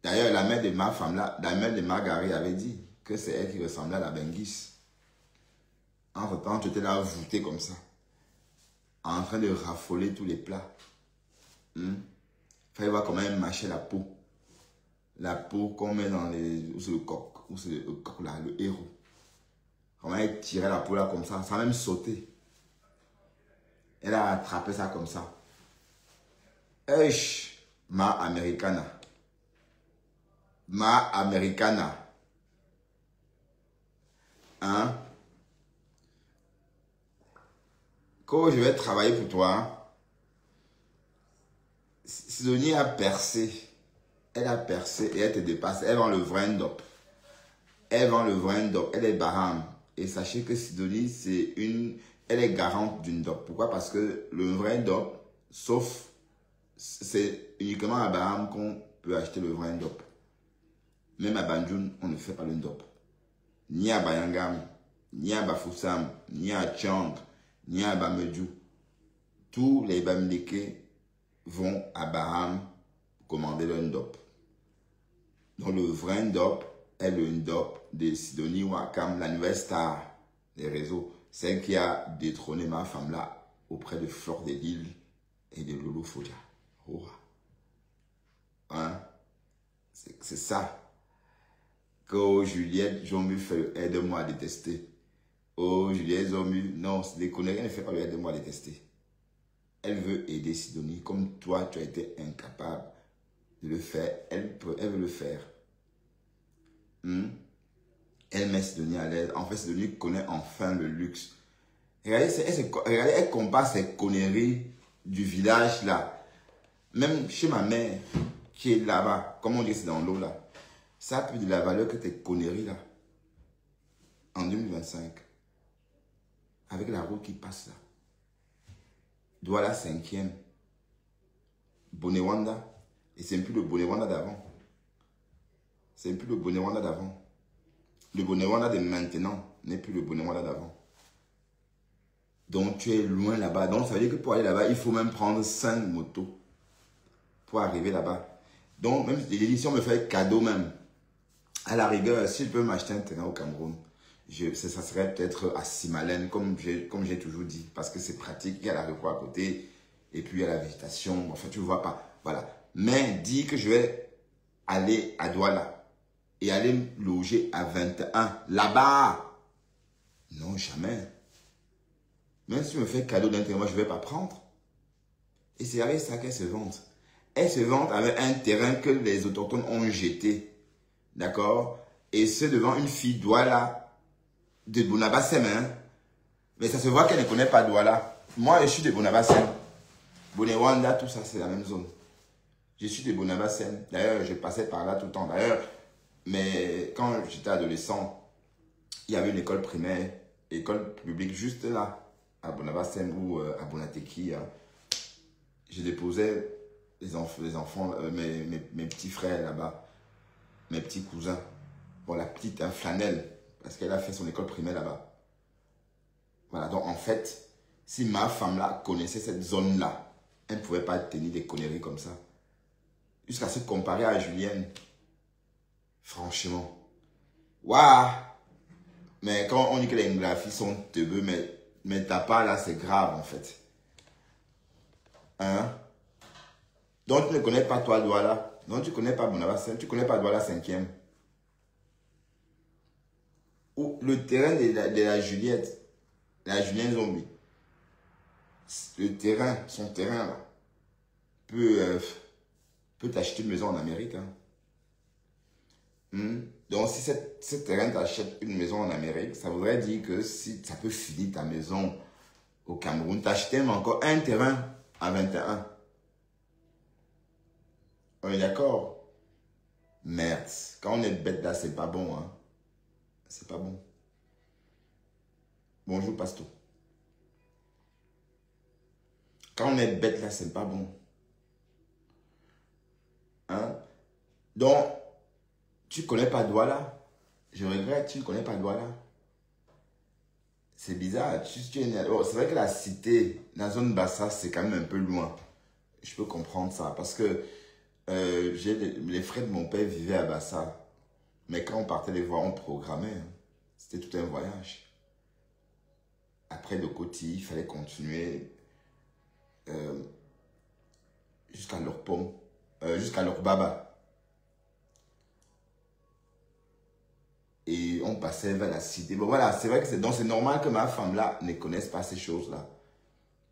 D'ailleurs, la mère de ma femme là, la mère de Margaret avait dit que c'est elle qui ressemblait à la benguisse. Entre-temps, tu étais là voûté comme ça, en train de raffoler tous les plats. Fallait voir comment elle mâchait la peau. La peau qu'on met dans ou c'est le coq, ou c'est le coq là, le héros. Comment elle tirait la peau là comme ça, sans même sauter. Elle a attrapé ça comme ça. Eich, ma americana. Ma americana. Hein? Quand je vais travailler pour toi, Sidonie a percé. Elle a percé et elle te dépasse. Elle vend le vrai ndop. Elle vend le vrai ndop. Elle est Baham. Et sachez que Sidonie, elle est garante d'une ndop. Pourquoi? Parce que le vrai ndop, sauf, c'est uniquement à Baham qu'on peut acheter le vrai ndop. Même à Banjul, on ne fait pas le ndop. Ni à Bayangam, ni à Bafoussam, ni à Tchang, ni à Bamedjou. Tous les Bamileke vont à Baham commander le ndop. Donc le vrai ndop est le ndop de Sidonie Wakam, la nouvelle star des réseaux. Celle qui a détrôné ma femme là auprès de Fleur de Lille et de Lolo Fodia. Oh. Hein? C'est ça. Que Juliette Jomu fait le aide-moi à détester. Oh, Juliette Jomu, non, les conneries, elle ne fait pas le aide-moi à détester. Elle veut aider Sidonie comme toi, tu as été incapable de le faire. Elle veut le faire. Elle met Sidonie à l'aise. En fait, Sidonie connaît enfin le luxe. Regardez, elle compare ces conneries du village là. Même chez ma mère, qui est là-bas, comme on dit, c'est dans l'eau là. Ça a plus de la valeur que tes conneries là. En 2025. Avec la route qui passe là. Douala 5e. Bonewanda. Et c'est plus le Bonewanda d'avant. C'est plus le Bonewanda d'avant. Le Bonewanda de maintenant n'est plus le Bonewanda d'avant. Donc, tu es loin là-bas. Donc, ça veut dire que pour aller là-bas, il faut même prendre 5 motos pour arriver là-bas. Donc, même l'édition me fait cadeau même. À la rigueur, si je peux m'acheter un terrain au Cameroun, ça serait peut-être à Simalène, comme j'ai toujours dit. Parce que c'est pratique, il y a la rue à côté, et puis il y a la végétation. Enfin, tu ne vois pas. Voilà. Mais dis que je vais aller à Douala et aller me loger à 21 là-bas. Non, jamais. Même si tu me fais cadeau d'un terrain, moi, je ne vais pas prendre. Et c'est avec ça qu'elle se vante. Elle se vante avec un terrain que les autochtones ont jeté. D'accord? Et c'est devant une fille Douala de Bonabassem. Hein? Mais ça se voit qu'elle ne connaît pas Douala. Moi, je suis de Bonabassem. Bonewanda, tout ça, c'est la même zone. Je suis de Bonabassem. D'ailleurs, je passais par là tout le temps. D'ailleurs, mais quand j'étais adolescent, il y avait une école primaire, école publique juste là, à Bonabassem ou à Bonateki. Hein. Je déposais les enfants, mes petits frères là-bas, mes petits cousins. Bon, la petite, hein, Flanelle, parce qu'elle a fait son école primaire là-bas. Voilà, donc en fait, si ma femme-là connaissait cette zone-là, elle ne pouvait pas tenir des conneries comme ça. Jusqu'à se comparer à Julienne. Franchement. Waouh! Mais quand on dit que les graphies sont teubeux, mais t'as pas là, c'est grave en fait. Hein? Donc tu ne connais pas toi Douala. Donc tu ne connais pas Bonabassem, tu ne connais pas Douala 5e. Ou le terrain de la Juliette, la Julienne Zombie. Le terrain, son terrain là, peut t'acheter une maison en Amérique. Hein. Donc si ce terrain t'achète une maison en Amérique, ça voudrait dire que si ça peut finir ta maison au Cameroun, t'acheter encore un terrain à 21. On est d'accord? Merde. Quand on est bête là, c'est pas bon. Hein. C'est pas bon. Bonjour, Pasto. Quand on est bête là, c'est pas bon. Hein? Donc, tu connais pas Douala? Je regrette, tu ne connais pas Douala. C'est bizarre. C'est vrai que la cité, la zone Bassa, c'est quand même un peu loin. Je peux comprendre ça. Parce que les frères de mon père vivaient à Bassa. Mais quand on partait les voir, on programmait. Hein. C'était tout un voyage. Après de Koti, il fallait continuer jusqu'à Lorpom, jusqu'à Lorbaba. Et on passait vers la cité. Bon voilà, c'est vrai que c'est normal que ma femme là ne connaisse pas ces choses-là.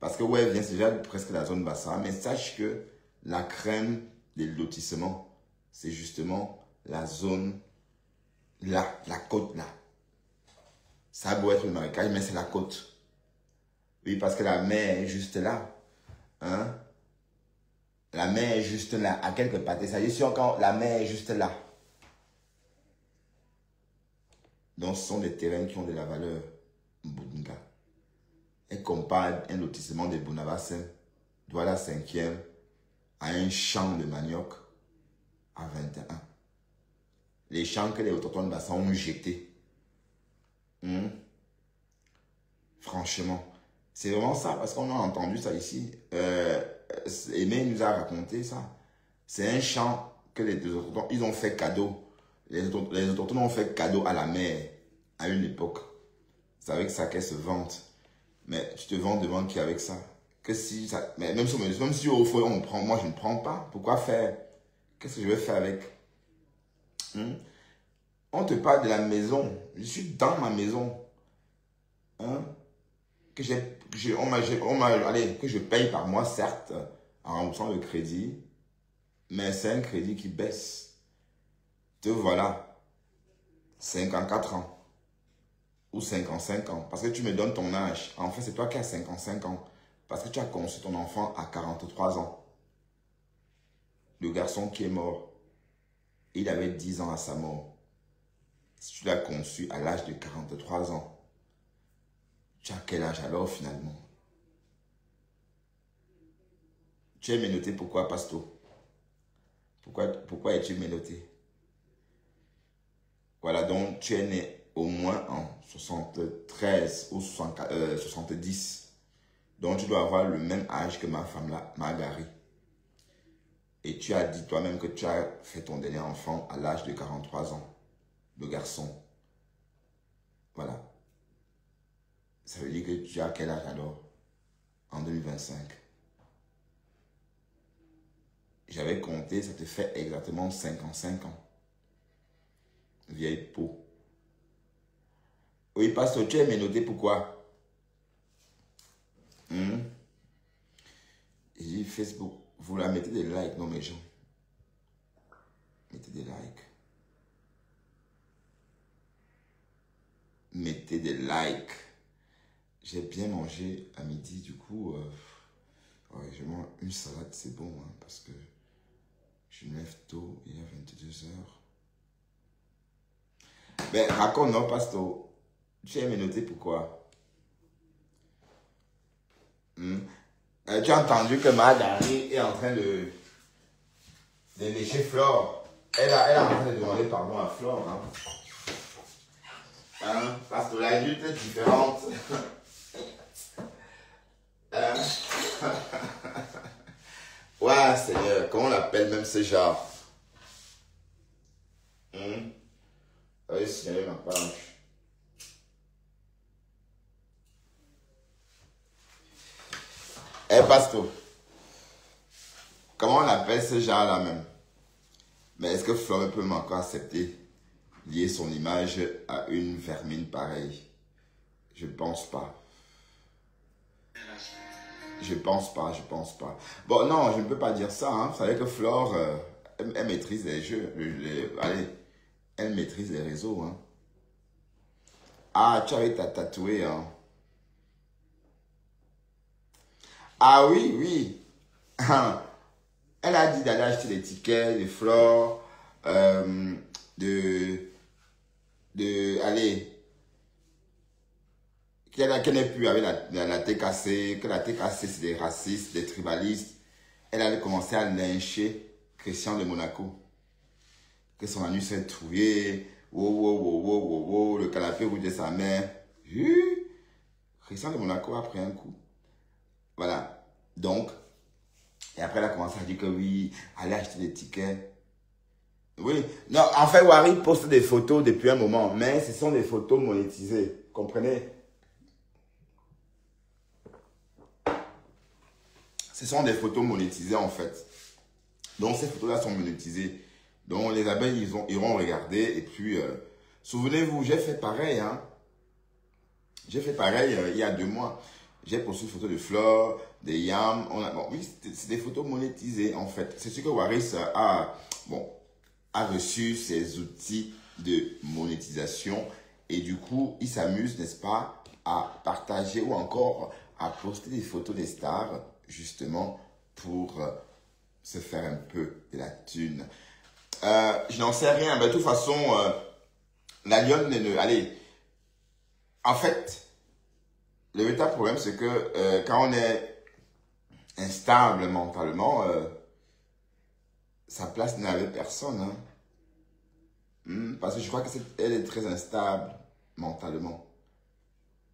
Parce que ouais, elle vient, c'est déjà presque la zone Bassa. Mais sache que la crème des lotissements, c'est justement la zone là, la côte là. Ça a beau être le marécage, mais c'est la côte. Oui, parce que la mer est juste là. Hein? La mer est juste là, à quelques pâtés. Ça veut dire quand la mer est juste là. Donc, ce sont des terrains qui ont de la valeur. Mbunga. Et compare un lotissement de Bonabassem, Douala 5e, à un champ de manioc à 21. Les champs que les autochtones Bassa ont jetés. Franchement. C'est vraiment ça, parce qu'on a entendu ça ici. Aimé nous a raconté ça. C'est un champ que les autochtones, ils ont fait cadeau. Les autochtones ont fait cadeau à la mère à une époque. C'est avec ça qu'elle se vante. Mais tu te vantes devant qui avec ça? Que si ça, mais même si au fond on prend, moi je ne prends pas. Pourquoi faire? Qu'est-ce que je vais faire avec? On te parle de la maison. Je suis dans ma maison. Hein? Que je paye par mois, certes, en remboursant le crédit, mais c'est un crédit qui baisse. Te voilà, 54 ans, ou 55 ans, parce que tu me donnes ton âge. En fait, c'est toi qui as 55 ans, parce que tu as conçu ton enfant à 43 ans. Le garçon qui est mort, il avait 10 ans à sa mort. Si tu l'as conçu à l'âge de 43 ans, tu as quel âge alors finalement? Tu es menotté pourquoi, Pasto? Pourquoi es-tu menotté? Voilà, donc tu es né au moins en 73 ou 70. Donc, tu dois avoir le même âge que ma femme là, Marguerite. Et tu as dit toi-même que tu as fait ton dernier enfant à l'âge de 43 ans. Le garçon. Voilà. Ça veut dire que tu as quel âge alors? En 2025. J'avais compté, ça te fait exactement 55 ans. Vieille peau. Oui, pasteur, tu es menotté, pourquoi? J'ai dit Facebook, vous la mettez des likes, non mes gens. Mettez des likes. Mettez des likes. J'ai bien mangé à midi, du coup, ouais, je mange une salade, c'est bon, hein, parce que je me lève tôt, il est 22 heures. Ben, raconte, non, pasteur. Tu as noté pourquoi? Tu as entendu que Marguerite est en train de lécher Flore. Elle est en train de demander pardon à Flore. Parce que l'adulte est différente. Ouais, Seigneur, comment on l'appelle même ce genre? Oui, Seigneur, ma page. Pasteur, comment on appelle ce genre-là même? Mais est-ce que Flore peut encore accepter lier son image à une vermine pareille? Je pense pas. Je pense pas. Bon, non, je ne peux pas dire ça. Hein. Vous savez que Flore, elle maîtrise les jeux. Allez, elle maîtrise les réseaux. Hein. Ah, tu avais ta tatouée. Hein. Ah oui. Elle a dit d'aller acheter des tickets de Flore, allez, qu'elle n'est plus avec la TKC, que la TKC c'est des racistes, des tribalistes. Elle allait commencer à lyncher Christian de Monaco. Que son anus est trouvé, le canapé rouge de sa mère. Christian de Monaco a pris un coup. Voilà. Donc, et après elle a commencé à dire que oui, allez acheter des tickets. Oui, non, en fait, Wari poste des photos depuis un moment, mais ce sont des photos monétisées, comprenez? Ce sont des photos monétisées en fait. Donc ces photos-là sont monétisées. Donc les abeilles, iront regarder et puis, souvenez-vous, j'ai fait pareil, hein. J'ai fait pareil il y a 2 mois. J'ai posté une photo de Flore, des yams. Bon, oui, c'est des photos monétisées en fait. C'est ce que Waris a reçu ces outils de monétisation et du coup, il s'amuse, n'est-ce pas, à partager ou encore à poster des photos des stars justement pour se faire un peu de la thune. Je n'en sais rien, mais de toute façon, la lionne, allez, en fait, le véritable problème, c'est que quand on est instable mentalement, sa place n'est avec personne. Hein. Parce que je crois qu'elle est très instable mentalement.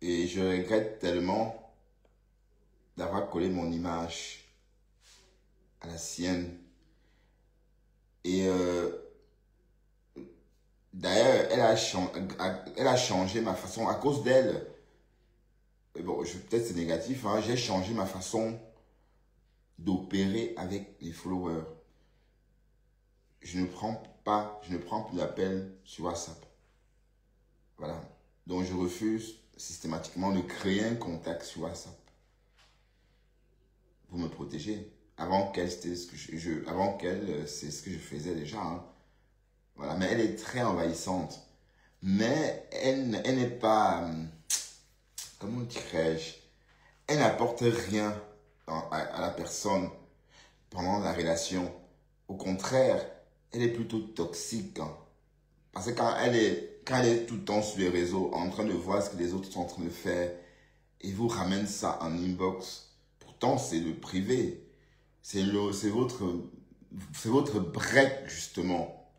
Et je regrette tellement d'avoir collé mon image à la sienne. Et d'ailleurs, elle a changé ma façon, à cause d'elle. Bon, peut-être c'est négatif, hein, j'ai changé ma façon d'opérer avec les followers. Je ne prends plus d'appels sur WhatsApp. Voilà. Donc, je refuse systématiquement de créer un contact sur WhatsApp. Pour me protéger. Avant qu'elle, c'est ce que c'est ce que je faisais déjà. Hein. Voilà. Mais elle est très envahissante. Mais elle n'est pas, comment dirais-je, elle n'apporte rien à la personne pendant la relation. Au contraire, elle est plutôt toxique. Hein. Parce que quand elle est tout le temps sur les réseaux, en train de voir ce que les autres sont en train de faire, et vous ramène ça en inbox, pourtant c'est le privé. C'est votre break, justement,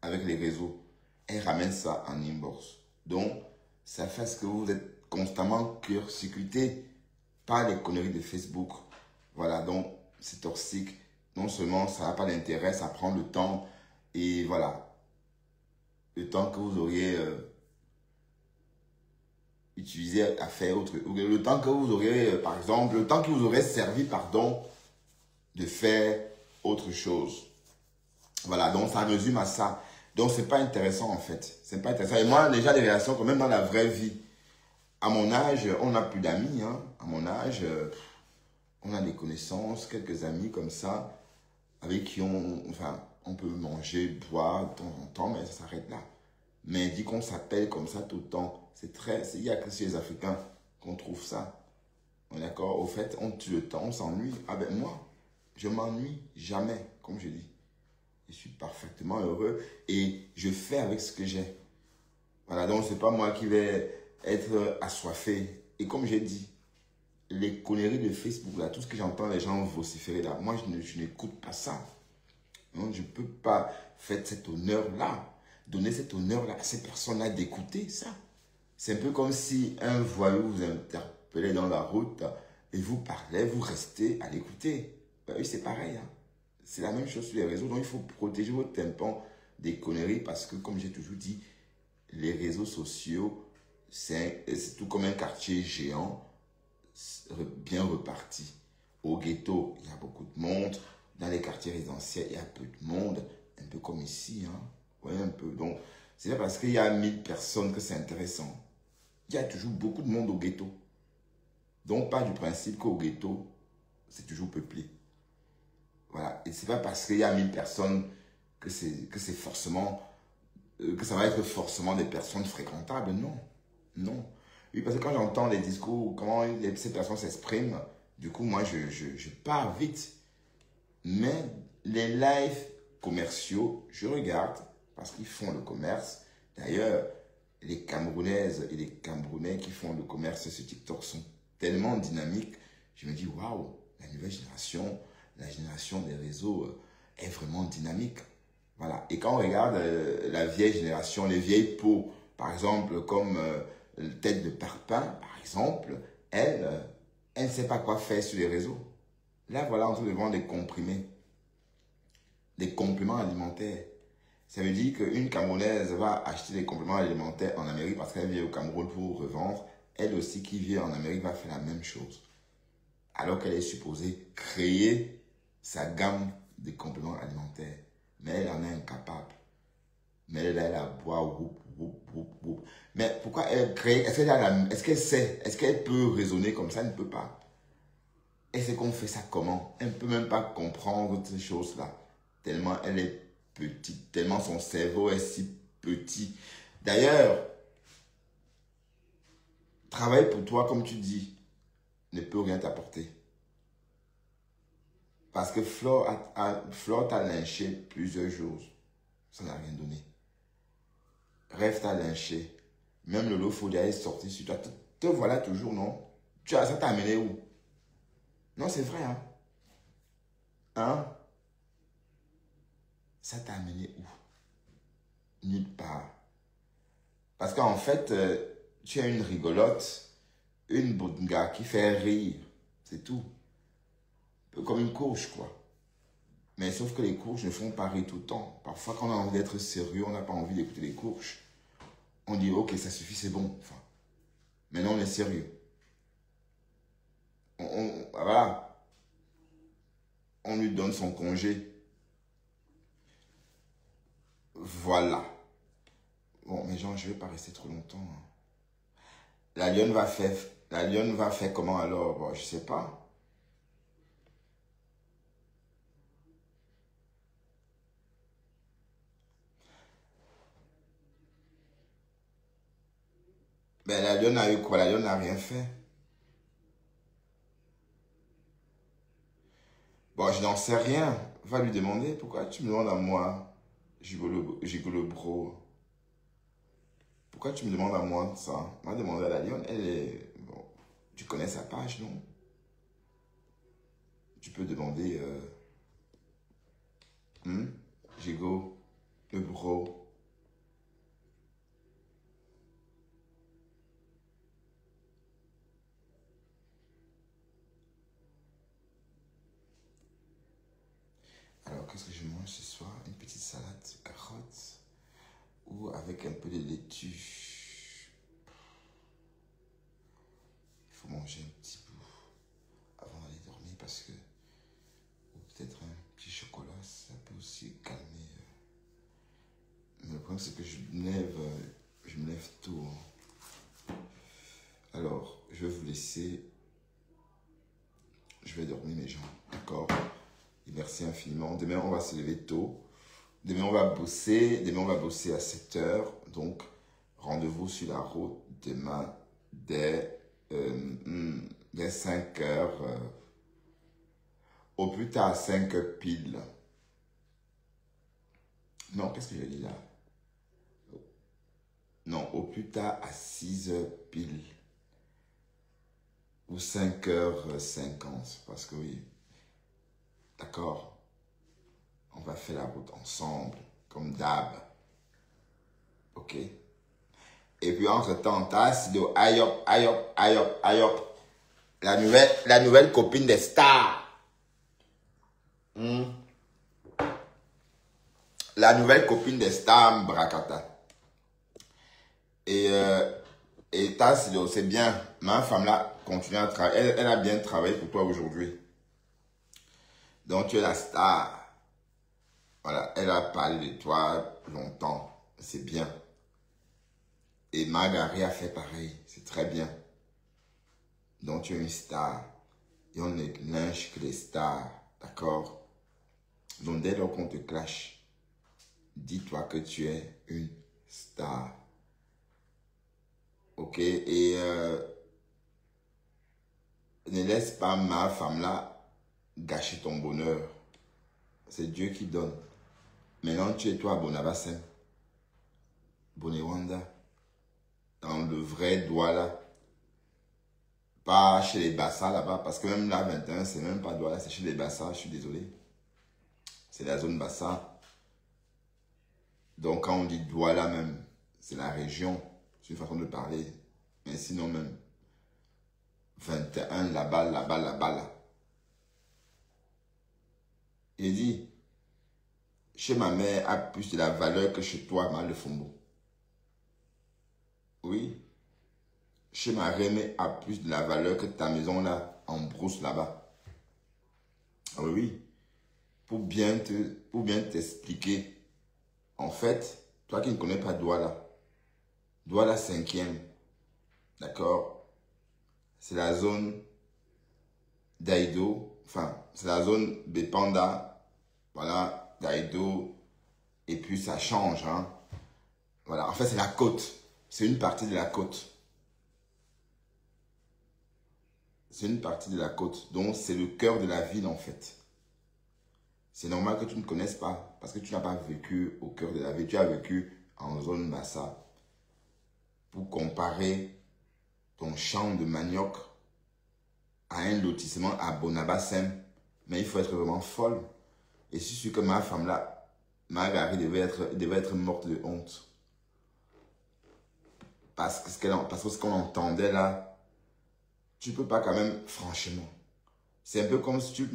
avec les réseaux. Elle ramène ça en inbox. Donc, ça fait ce que vous êtes constamment cœur-circuité. par les conneries de Facebook. Voilà, donc c'est toxique. Non seulement ça n'a pas d'intérêt, ça prend le temps. Et voilà, le temps que vous auriez utilisé à faire autre. Le temps que vous auriez, par exemple, le temps qui vous aurait servi, pardon, de faire autre chose. Voilà, donc ça résume à ça. Donc c'est pas intéressant en fait. C'est pas intéressant. Et moi, déjà, les relations, quand même dans la vraie vie, à mon âge, on n'a plus d'amis. Hein. À mon âge, on a des connaissances, quelques amis comme ça, avec qui on peut manger, boire de temps en temps, mais ça s'arrête là. Mais dit qu'on s'appelle comme ça tout le temps, il n'y a que chez les Africains qu'on trouve ça. On est d'accord? Au fait, on tue le temps, on s'ennuie. Ah ben moi, je m'ennuie jamais, comme je dis. Je suis parfaitement heureux et je fais avec ce que j'ai. Voilà, donc c'est pas moi qui vais être assoiffé. Et comme j'ai dit, les conneries de Facebook, là, tout ce que j'entends les gens vociférer là, moi je n'écoute pas ça. Donc je ne peux pas faire cet honneur-là, donner cet honneur-là à ces personnes-là d'écouter ça. C'est un peu comme si un voyou vous interpellait dans la route et vous parlait, vous restez à l'écouter. Ben oui, c'est pareil. Hein. C'est la même chose sur les réseaux. Donc il faut protéger votre tympan des conneries parce que, comme j'ai toujours dit, les réseaux sociaux, c'est tout comme un quartier géant, bien reparti. Au ghetto, il y a beaucoup de monde. Dans les quartiers résidentiels, il y a peu de monde. Un peu comme ici. Hein. Ouais, un peu. Donc, c'est pas parce qu'il y a 1000 personnes que c'est intéressant. Il y a toujours beaucoup de monde au ghetto. Donc, pas du principe qu'au ghetto, c'est toujours peuplé. Voilà. Et c'est pas parce qu'il y a 1000 personnes que c'est forcément, que ça va être forcément des personnes fréquentables. Non. Non. Oui, parce que quand j'entends les discours, comment ces personnes s'expriment, du coup, moi, je pars vite. Mais les lives commerciaux, je regarde parce qu'ils font le commerce. D'ailleurs, les Camerounaises et les Camerounais qui font le commerce sur TikTok sont tellement dynamiques. Je me dis, waouh, la nouvelle génération, la génération des réseaux est vraiment dynamique. Voilà. Et quand on regarde la vieille génération, les vieilles peaux, par exemple, comme Tête de Parpaing, par exemple, elle ne sait pas quoi faire sur les réseaux. Là, voilà, on se vend des comprimés, des compléments alimentaires. Ça veut dire qu'une Camerounaise va acheter des compléments alimentaires en Amérique parce qu'elle vient au Cameroun pour revendre. Elle aussi qui vit en Amérique va faire la même chose. Alors qu'elle est supposée créer sa gamme de compléments alimentaires. Mais elle en est incapable. Mais elle est là, boire, Mais pourquoi elle crée? Est-ce qu'elle sait? Est-ce qu'elle peut raisonner comme ça? Elle ne peut pas. Est-ce qu'on fait ça comment? Elle ne peut même pas comprendre ces choses-là. Tellement elle est petite, tellement son cerveau est si petit. D'ailleurs, travail pour toi, comme tu dis, ne peut rien t'apporter. Parce que Flore t'a lynché plusieurs jours. Ça n'a rien donné. Rêve t'a lynché. Même le Lofodia est sorti sur toi. Te voilà toujours, non? Ça t'a amené où? Non, c'est vrai, hein? Hein? Ça t'a amené où? Nulle part. Parce qu'en fait, tu es une rigolote, une boudinga qui fait rire. C'est tout. Un peu comme une courge, quoi. Mais sauf que les courges ne font pas rire tout le temps. Parfois, quand on a envie d'être sérieux, on n'a pas envie d'écouter les courges. On dit, ok, ça suffit, c'est bon. Enfin, maintenant, on est sérieux. Voilà. On lui donne son congé. Voilà. Bon, mais genre, je ne vais pas rester trop longtemps. Hein. La lionne va faire comment alors? Bon, je ne sais pas. Ben, la lionne a eu quoi? La lionne n'a rien fait. Bon, je n'en sais rien. Va lui demander. Pourquoi tu me demandes à moi, gigolo bro? Pourquoi tu me demandes à moi ça? On m'a demandé à la lionne. Elle est... Bon, tu connais sa page, non? Tu peux demander... Gigo, le bro. mange ce soir? Une petite salade de carottes ou avec un peu de laitue. Il faut manger un petit bout avant d'aller dormir parce que, ou peut-être un petit chocolat, ça peut aussi calmer. Mais le problème c'est que je me lève tôt. Alors, je vais vous laisser. Je vais dormir mes gens, d'accord? Et merci infiniment. Demain, on va se lever tôt. Demain, on va bosser. Demain, on va bosser à 7 h. Donc, rendez-vous sur la route demain dès 5 h. Au plus tard, à 5 h pile. Non, qu'est-ce que j'ai dit là? Non, au plus tard, à 6 h pile. Ou 5 h 50. Parce que oui. D'accord? On va faire la route ensemble, comme d'hab. Ok? Et puis entre-temps, Tassido, aïe hop, aïe hop, aïe hop, aïe hop. La nouvelle copine des stars. La nouvelle copine des stars, Brakata. Et Tassido, c'est bien. Ma femme là, continue à travailler. Elle a bien travaillé pour toi aujourd'hui. Donc tu es la star. Voilà, elle a parlé de toi longtemps. C'est bien. Et Margaret a fait pareil. C'est très bien. Donc tu es une star. Et on ne lynche que les stars. D'accord? Donc dès lors qu'on te clash, dis-toi que tu es une star. Ok? Et ne laisse pas ma femme là gâcher ton bonheur. C'est Dieu qui donne. Maintenant, tu es toi à Bonabasem, Bonewanda, dans le vrai Douala. Pas chez les Bassa là-bas, parce que même là, 21, c'est même pas Douala, c'est chez les Bassa, je suis désolé. C'est la zone Bassa. Donc, quand on dit Douala même, c'est la région, c'est une façon de parler. Mais sinon même, 21, là-bas, là-bas, là-bas, là. Il dit, chez ma mère a plus de la valeur que chez toi, Mal de Fombo. Oui. Chez ma Rémé a plus de la valeur que ta maison là, en brousse là-bas. Oui. Pour bien t'expliquer. En fait, toi qui ne connais pas Douala 5e. D'accord? C'est la zone d'Aïdo. Enfin, c'est la zone Bepanda. Voilà, d'Aïdo. Et puis ça change. Hein. Voilà, en fait, c'est la côte. C'est une partie de la côte. C'est une partie de la côte. Donc, c'est le cœur de la ville, en fait. C'est normal que tu ne connaisses pas. Parce que tu n'as pas vécu au cœur de la ville. Tu as vécu en zone Bassa. Pour comparer ton champ de manioc à un lotissement à Bonabasem. Mais il faut être vraiment folle. Et je suis sûr que ma femme là, Margaret devait être morte de honte. Parce que ce qu'on entendait là, tu peux pas quand même, franchement. C'est un peu comme si tu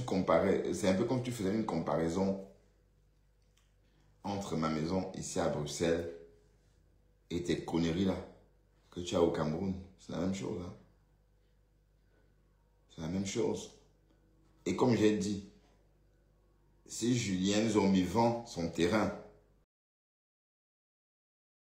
comparais, c'est un peu comme si tu faisais une comparaison entre ma maison ici à Bruxelles et tes conneries là que tu as au Cameroun. C'est la même chose. Hein? C'est la même chose. Et comme j'ai dit, si Julien Zombie vend son terrain